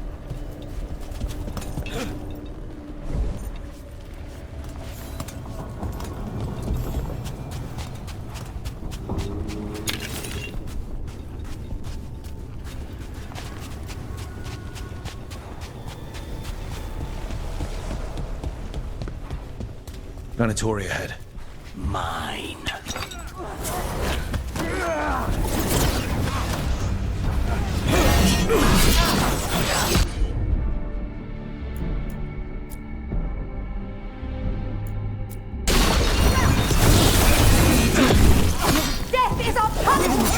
[SPEAKER 1] Venatori ahead.
[SPEAKER 7] Mine.
[SPEAKER 13] Death is our punishment!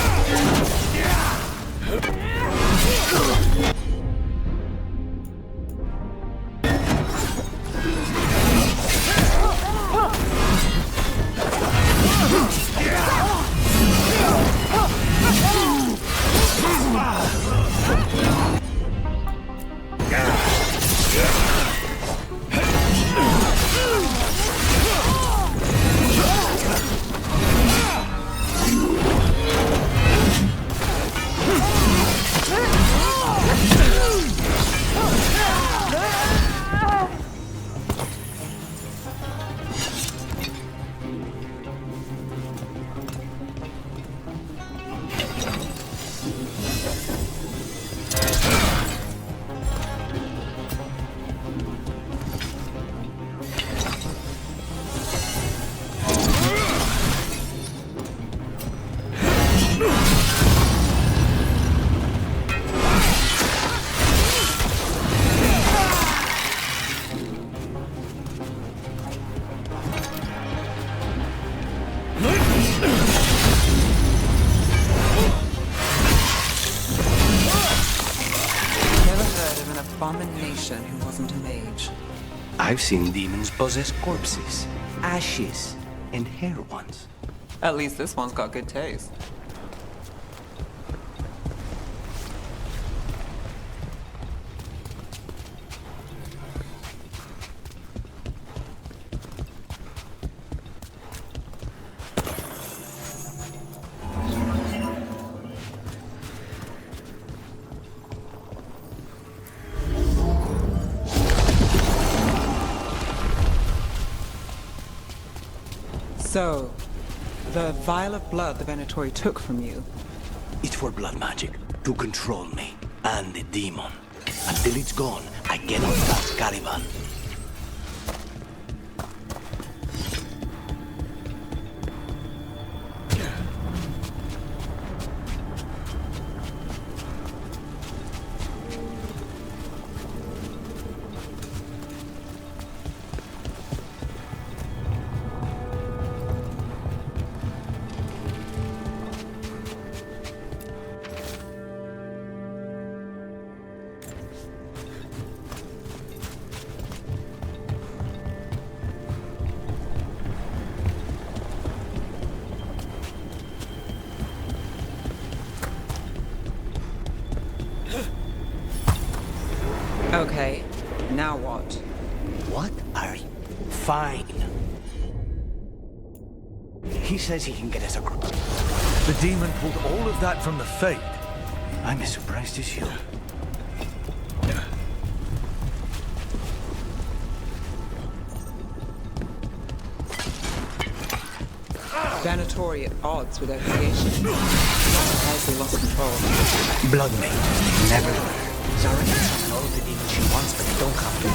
[SPEAKER 4] Abomination who wasn't a mage.
[SPEAKER 7] I've seen demons possess corpses, ashes, and hair ones.
[SPEAKER 4] At least this one's got good taste. So, the vial of blood the Venatori took from you.
[SPEAKER 7] It's for blood magic, to control me, and the demon. Until it's gone, I cannot touch Caliban.
[SPEAKER 4] Okay, now what?
[SPEAKER 7] What are you? Fine. He says he can get us across.
[SPEAKER 16] The demon pulled all of that from the Fade.
[SPEAKER 7] I'm as surprised as you.
[SPEAKER 4] Venatori at odds with their creation. As they lost control.
[SPEAKER 7] Bloodmate, never learn. Zara can summon all of the demons she wants, but they don't have to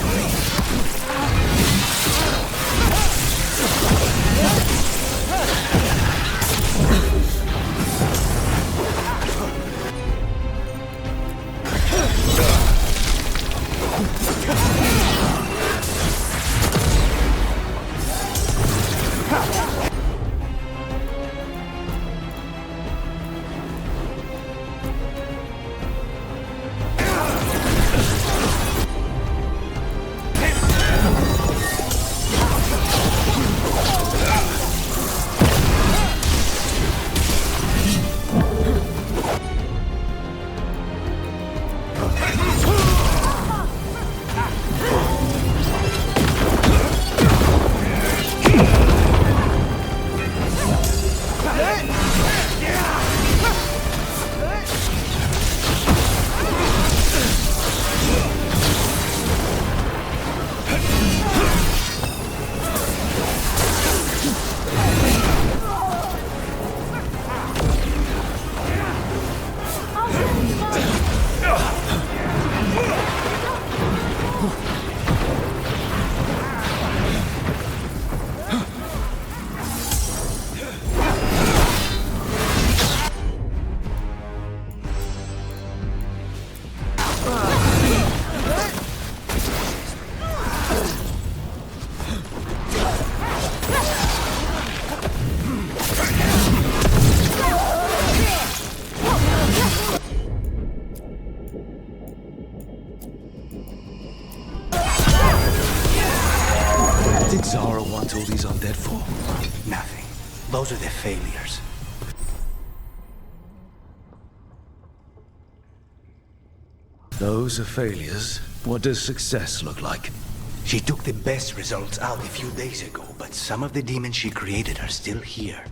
[SPEAKER 1] did Zara want all these undead for?
[SPEAKER 14] Nothing. Those are their failures.
[SPEAKER 1] Those are failures. What does success look like?
[SPEAKER 14] She took the best results out a few days ago, but some of the demons she created are still here.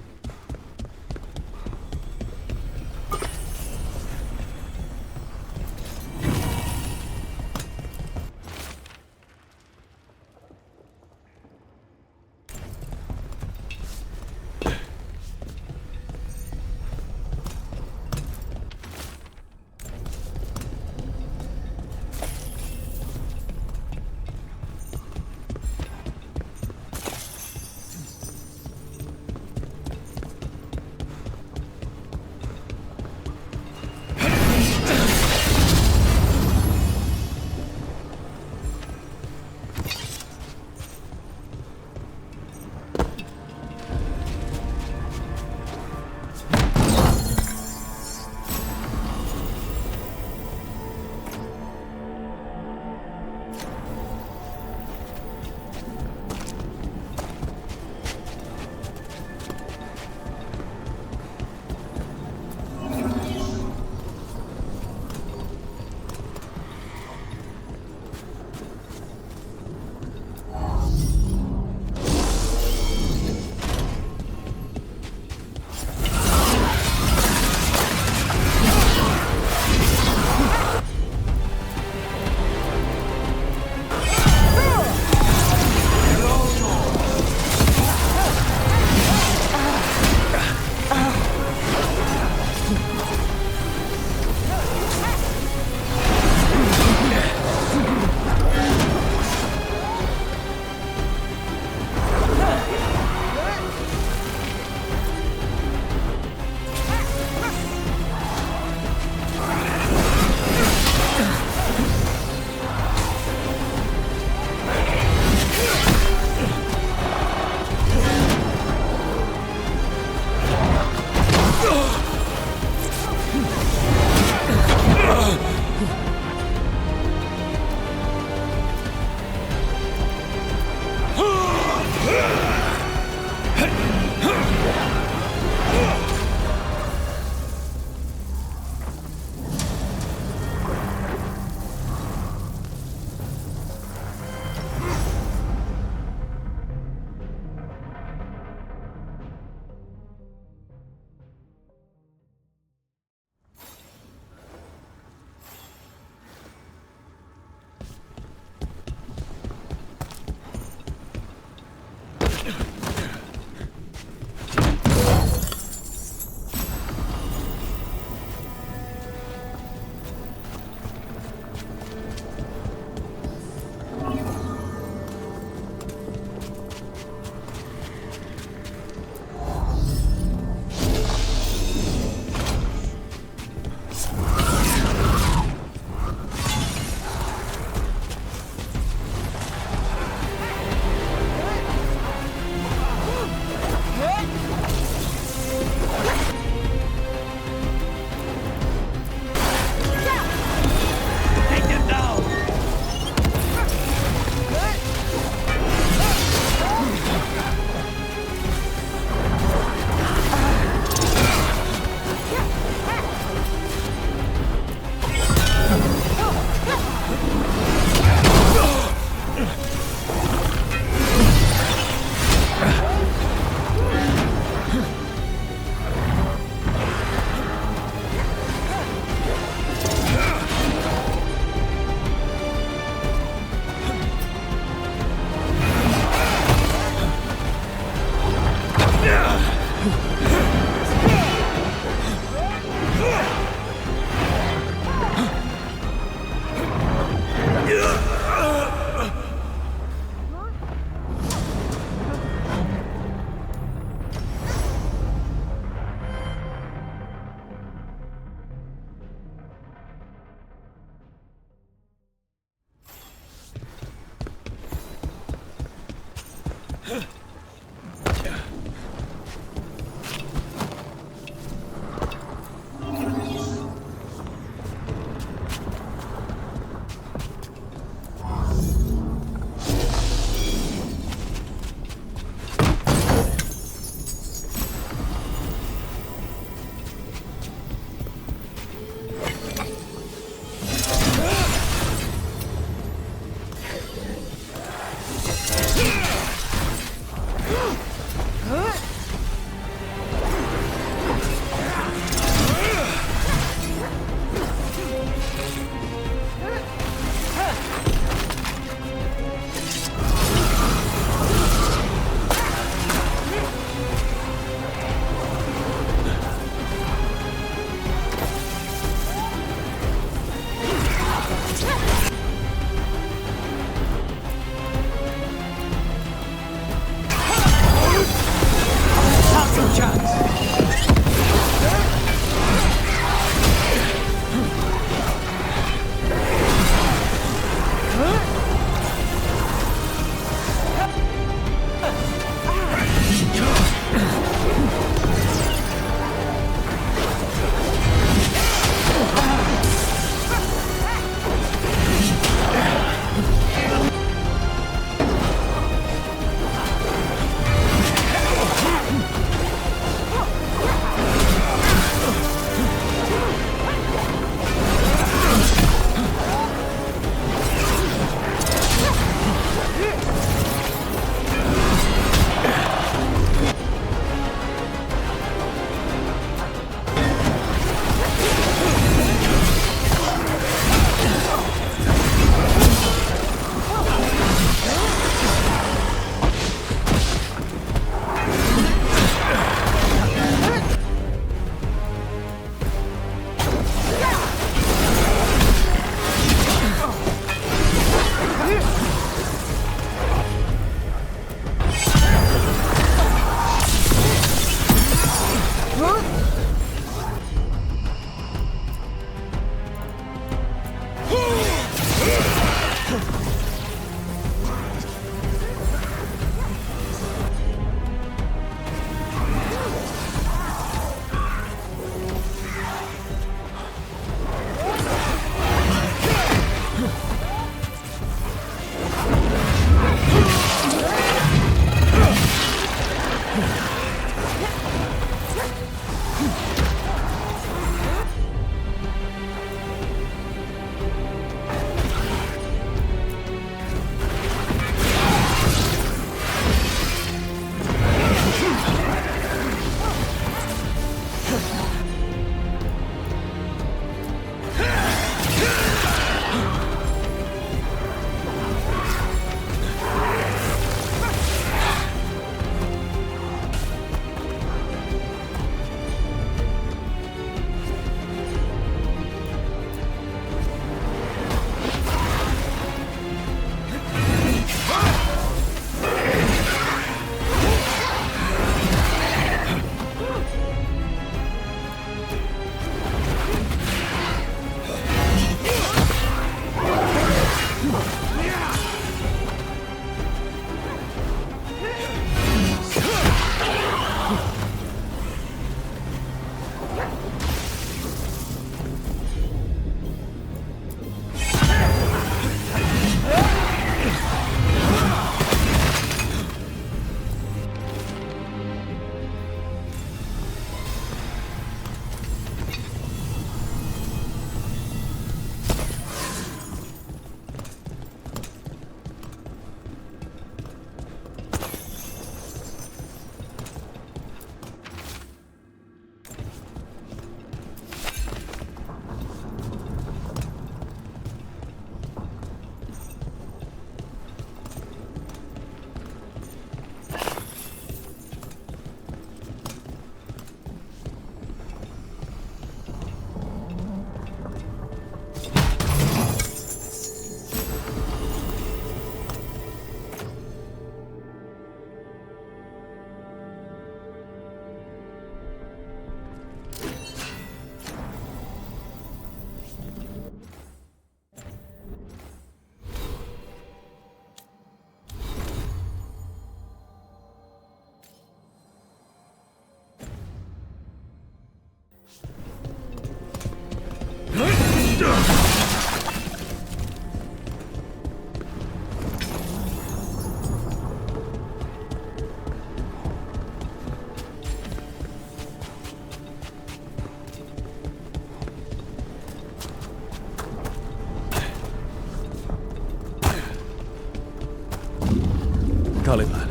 [SPEAKER 1] Caliban.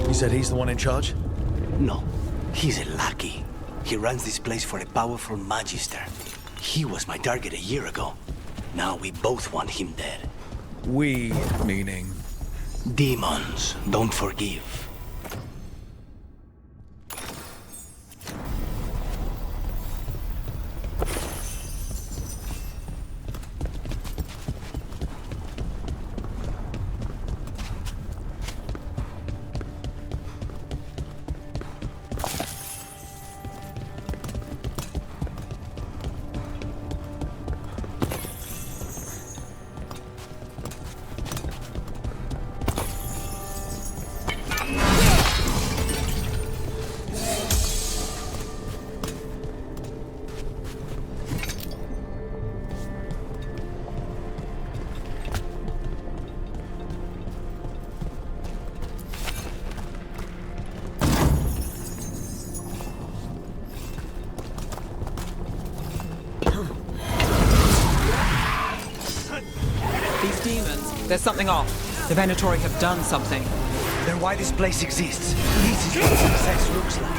[SPEAKER 1] You said he's the one in charge?
[SPEAKER 7] No, he's a lackey. He runs this place for a powerful magister. He was my target a year ago. Now we both want him dead.
[SPEAKER 1] We, meaning?
[SPEAKER 7] Demons don't forgive.
[SPEAKER 4] There's something off. The Venatori have done something.
[SPEAKER 7] Then why this place exists? This is what success looks like.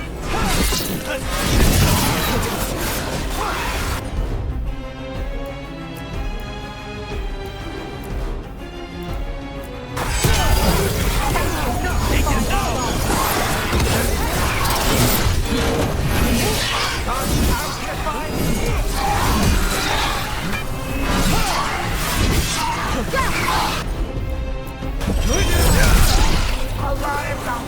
[SPEAKER 16] Alive now!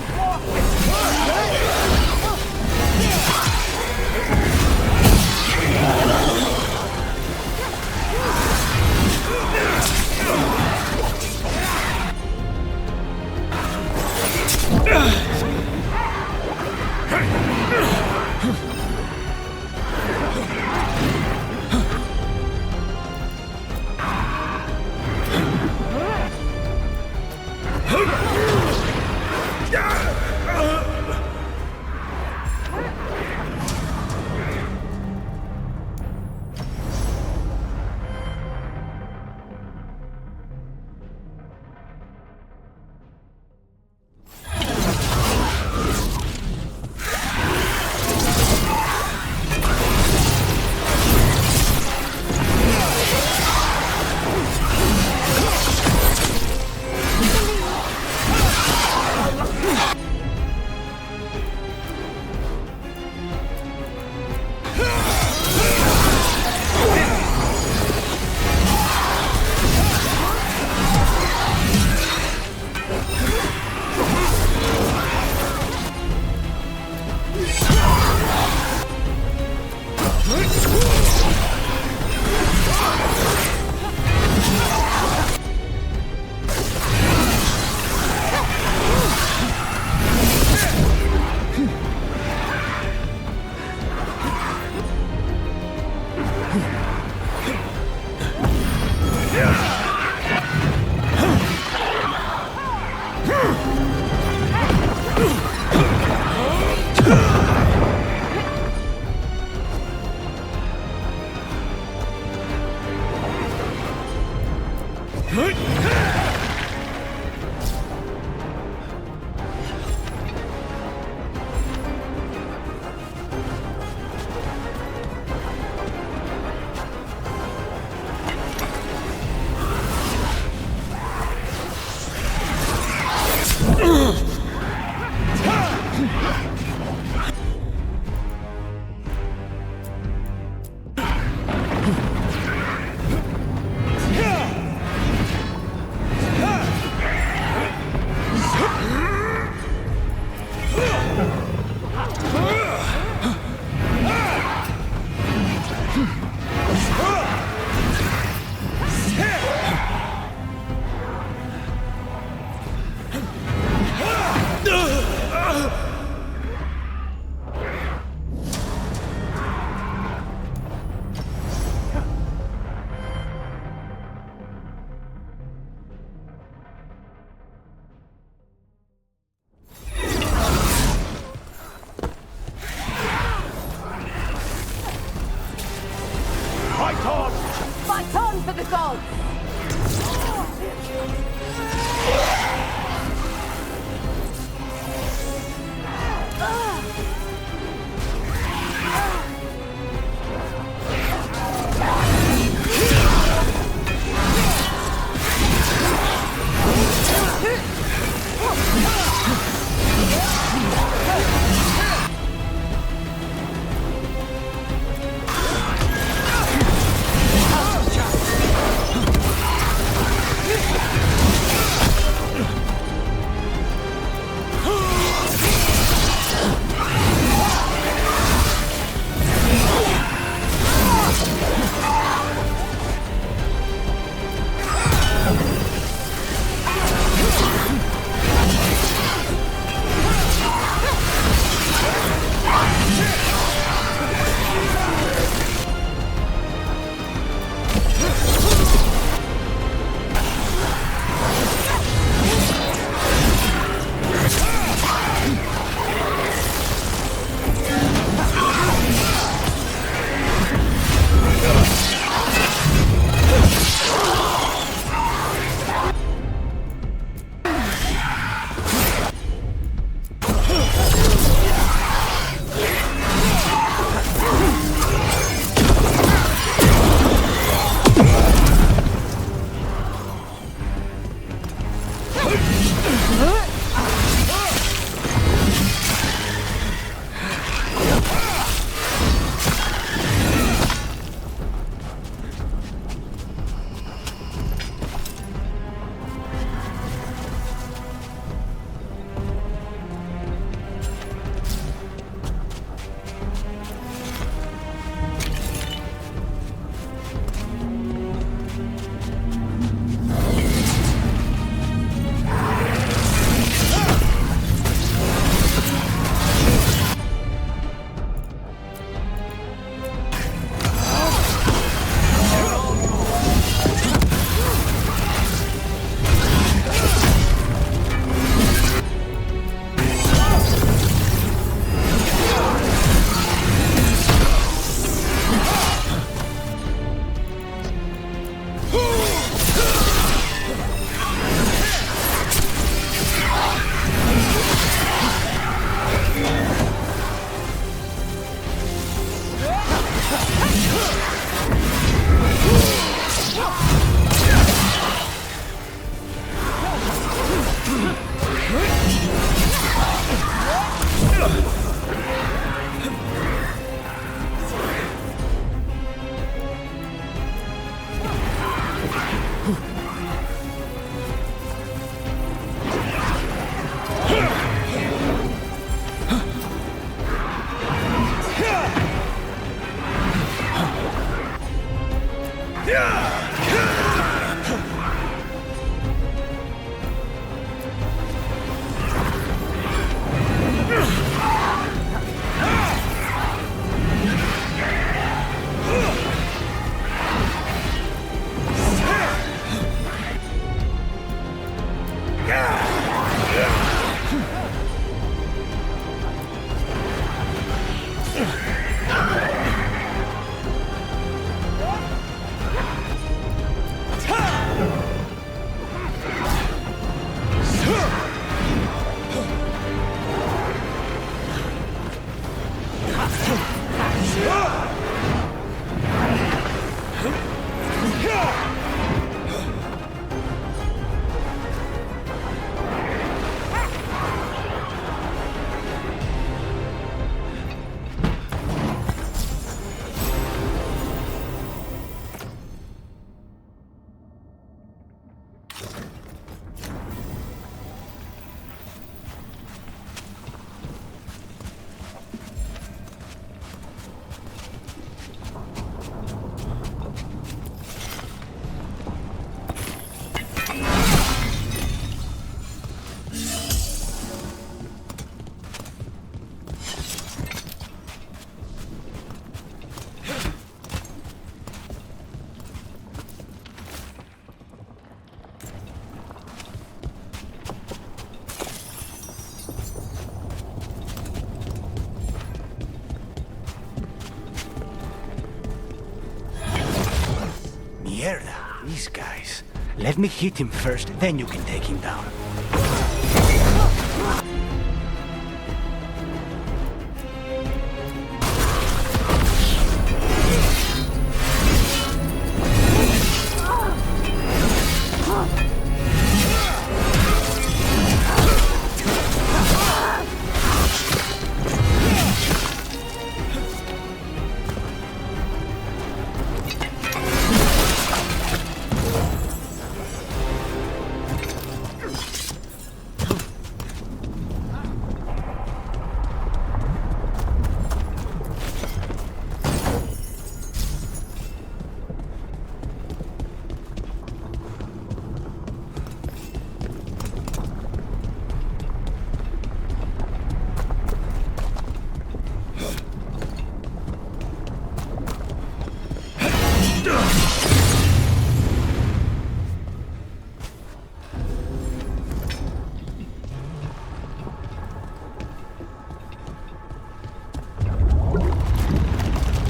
[SPEAKER 2] Let me hit him first, then you can take him down.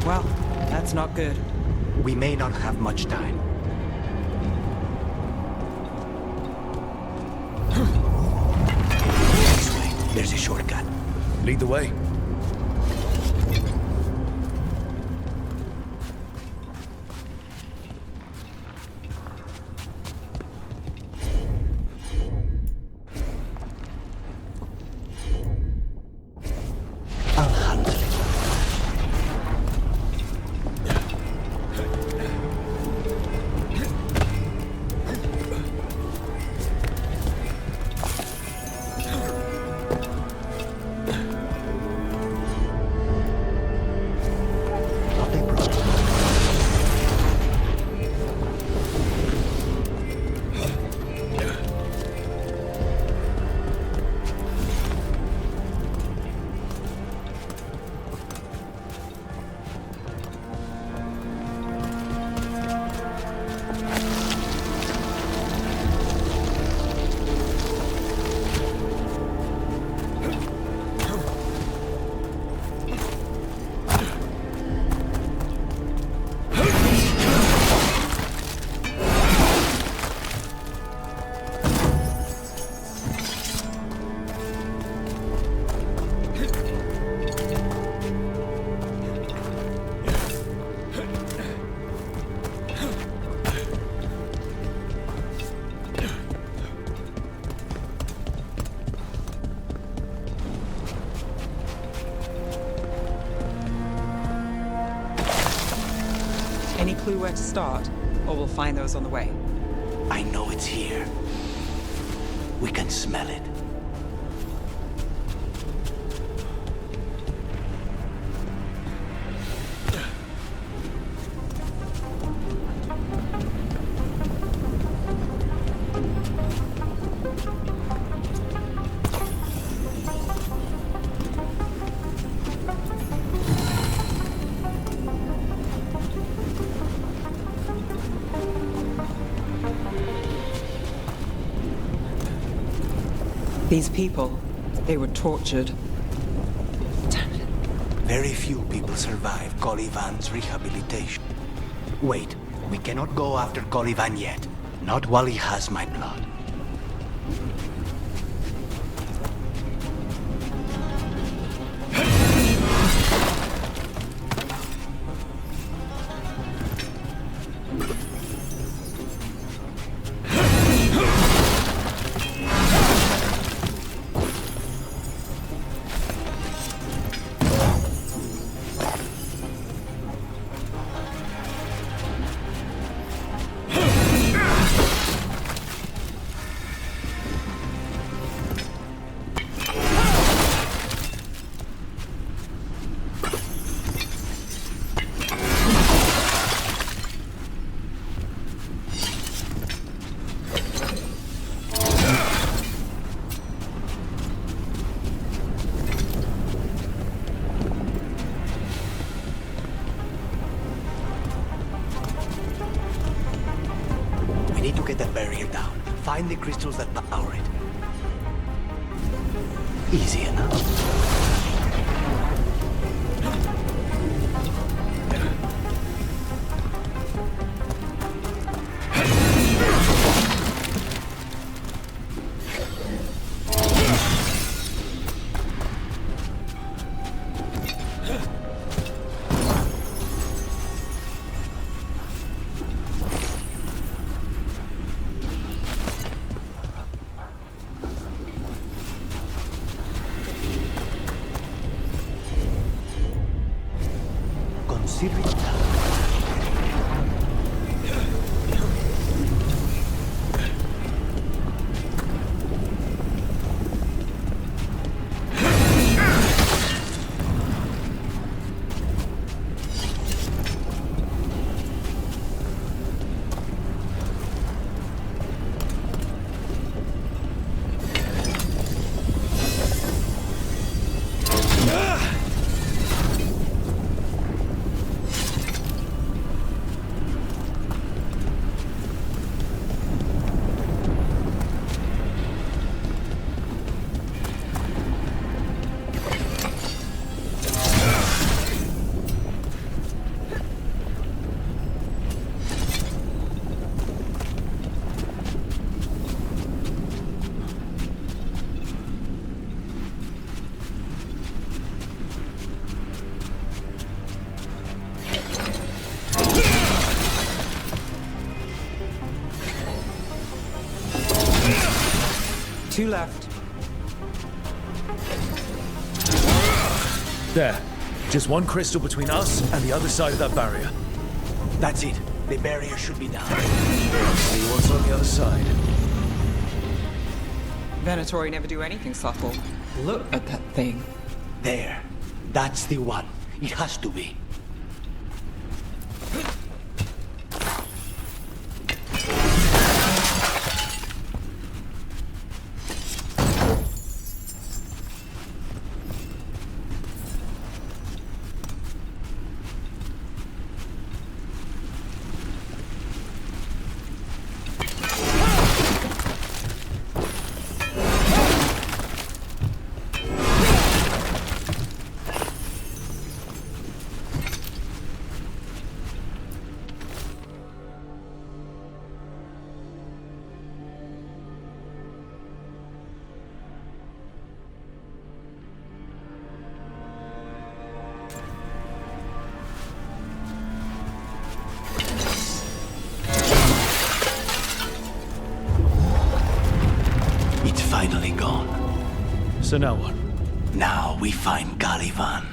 [SPEAKER 4] Well, that's not good.
[SPEAKER 2] We may not have much time. This way. There's a shortcut.
[SPEAKER 1] Lead the way.
[SPEAKER 4] Any clue where to start? Or we'll find those on the way.
[SPEAKER 7] I know it's here. We can smell it.
[SPEAKER 4] These people, they were tortured. Damn it.
[SPEAKER 2] Very few people survive Colivan's rehabilitation. Wait, we cannot go after Colivan yet. Not while he has my blood. We need to get that barrier down. Find the crystals that power it. Easy enough.
[SPEAKER 7] consider it done.
[SPEAKER 4] Two left.
[SPEAKER 1] There. Just one crystal between us and the other side of that barrier.
[SPEAKER 7] That's it. The barrier should be down.
[SPEAKER 1] See what's on the other side.
[SPEAKER 4] Venatori never do anything subtle. Look at that thing.
[SPEAKER 7] There. That's the one. It has to be. Finally gone.
[SPEAKER 1] So now what?
[SPEAKER 7] Now we find Caliban.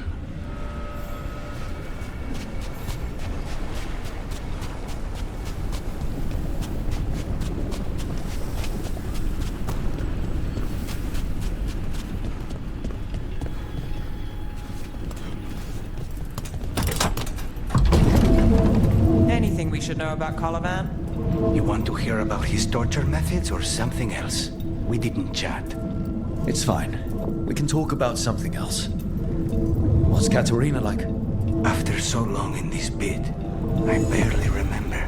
[SPEAKER 4] Anything we should know about Caliban?
[SPEAKER 7] You want to hear about his torture methods or something else? We didn't chat.
[SPEAKER 1] It's fine. We can talk about something else. What's Katerina like?
[SPEAKER 7] After so long in this pit, I barely remember.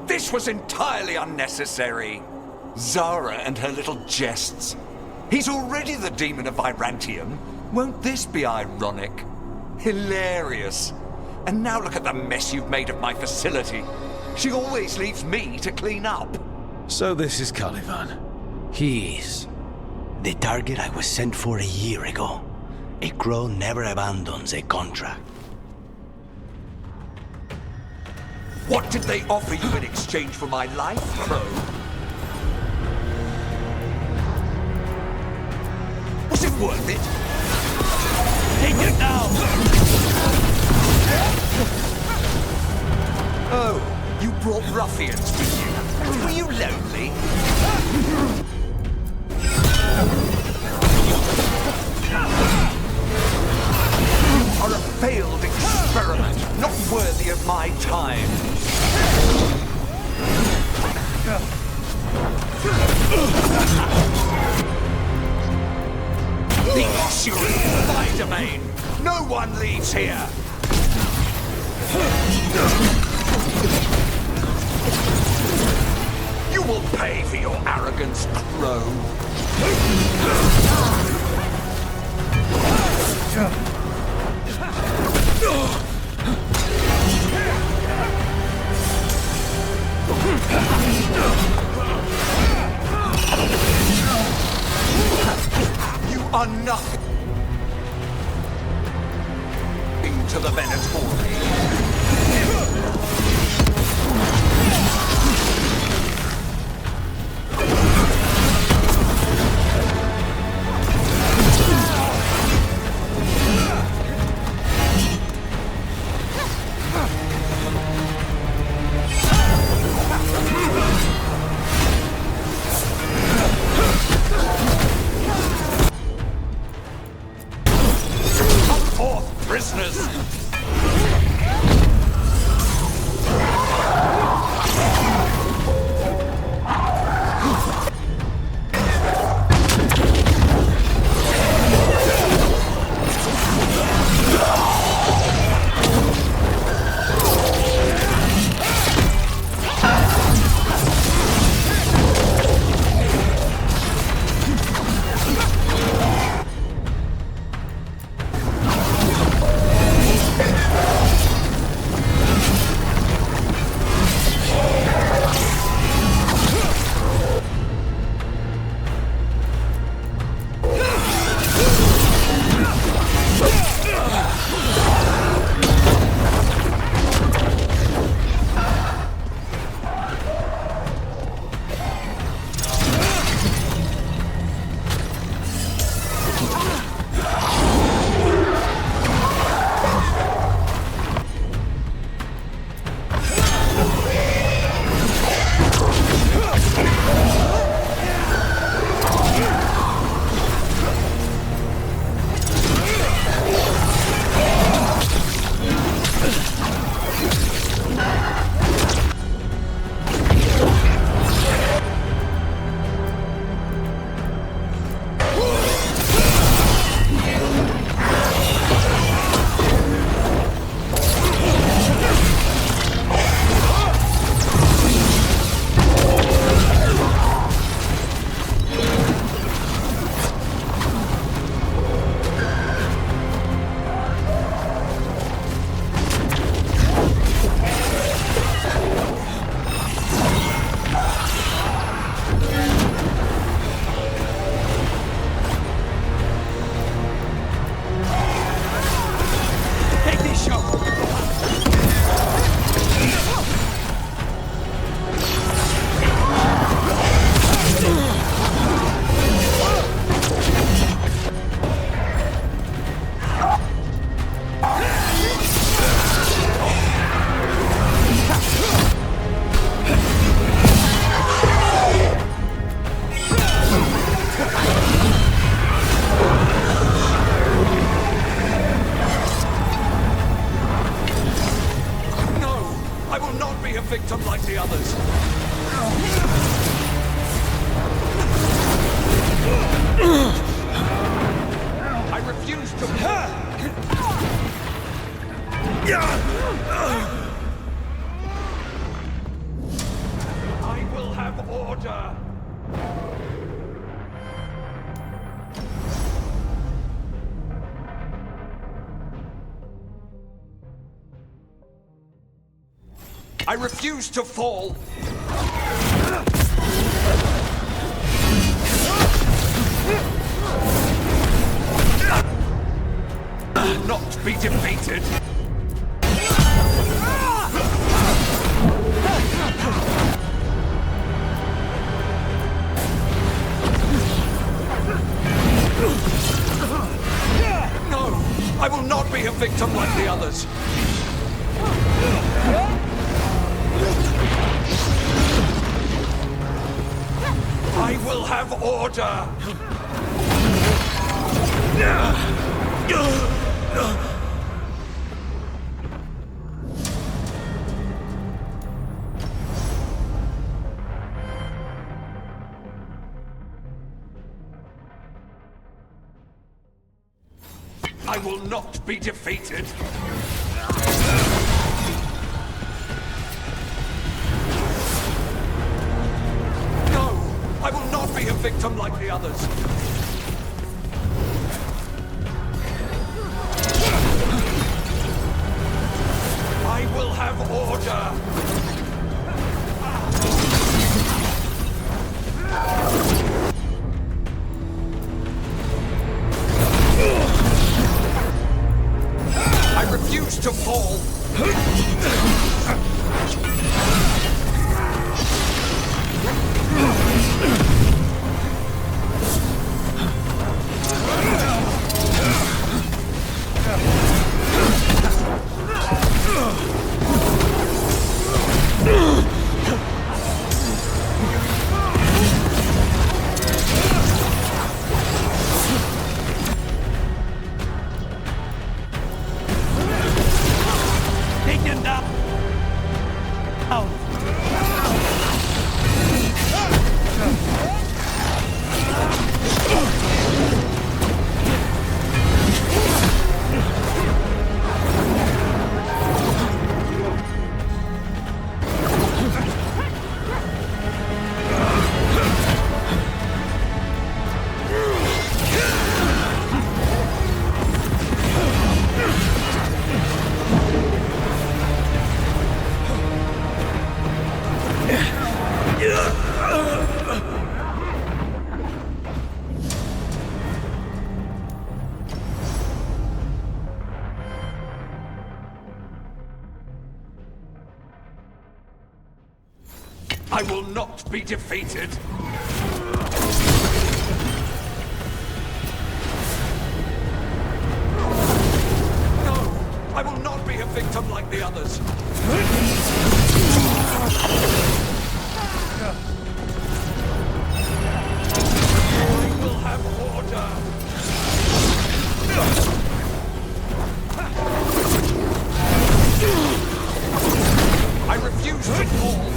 [SPEAKER 17] This was entirely unnecessary. Zara and her little jests. He's already the demon of Virantium. Won't this be ironic? Hilarious. And now look at the mess you've made of my facility. She always leaves me to clean up.
[SPEAKER 1] So this is Caliban.
[SPEAKER 7] He is. The target I was sent for a year ago. A crow never abandons a contract.
[SPEAKER 17] What did they offer you in exchange for my life, Crow? Was it worth it? Take it now! Oh, you brought ruffians with you. Were you lonely? You are a failed experiment, not worthy of my time. The ossuary is my domain. No one leaves here. You will pay for your arrogance, Crow. You are nothing. to the Venatori. Prisoners! victim like the others. I refuse to... I will have order. I refuse to fall. I will not be defeated. No, I will not be a victim like the others. I will have order! I will not be defeated! I will not be a victim like the others. I will have order. I refuse
[SPEAKER 16] I will not be defeated. No, I will not be a victim like the others. I will have order. I refuse to fall.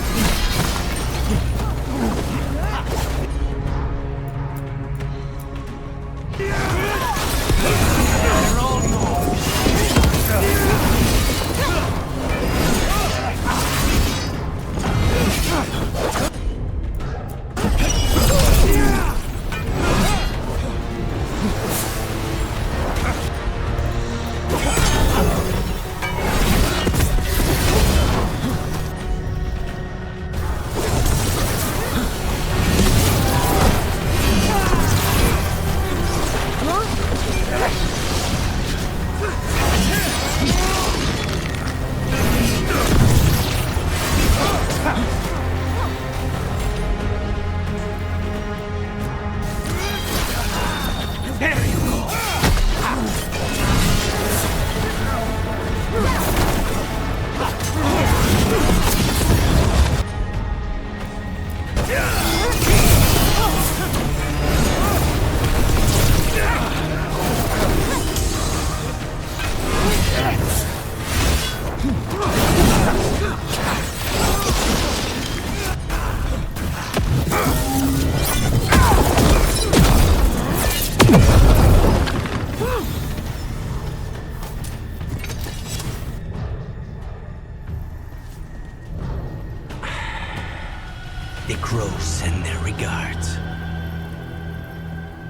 [SPEAKER 7] The crows send their regards.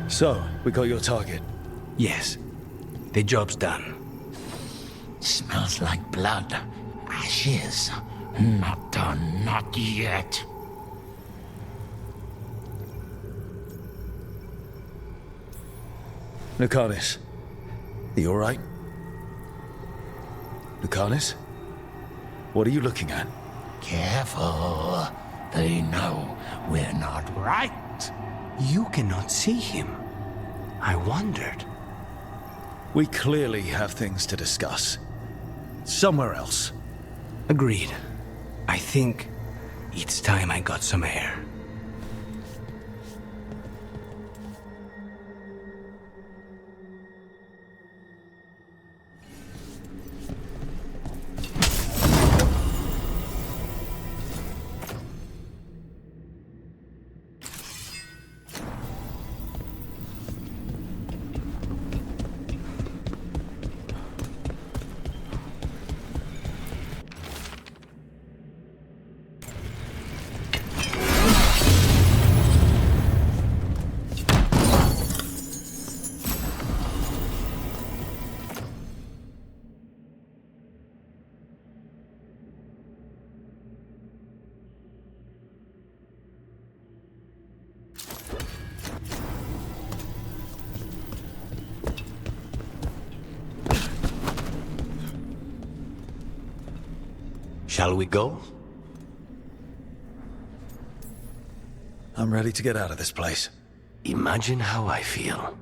[SPEAKER 1] So, we got your target?
[SPEAKER 7] Yes. The job's done.
[SPEAKER 18] Smells like blood. Ashes. Not done, not yet.
[SPEAKER 1] Lucanus, are you alright? Lucanus? What are you looking at?
[SPEAKER 18] Careful. They know we're not right.
[SPEAKER 7] You cannot see him. I wondered.
[SPEAKER 1] We clearly have things to discuss. Somewhere else.
[SPEAKER 7] Agreed. I think it's time I got some air.
[SPEAKER 3] Shall we go?
[SPEAKER 1] I'm ready to get out of this place.
[SPEAKER 3] Imagine how I feel.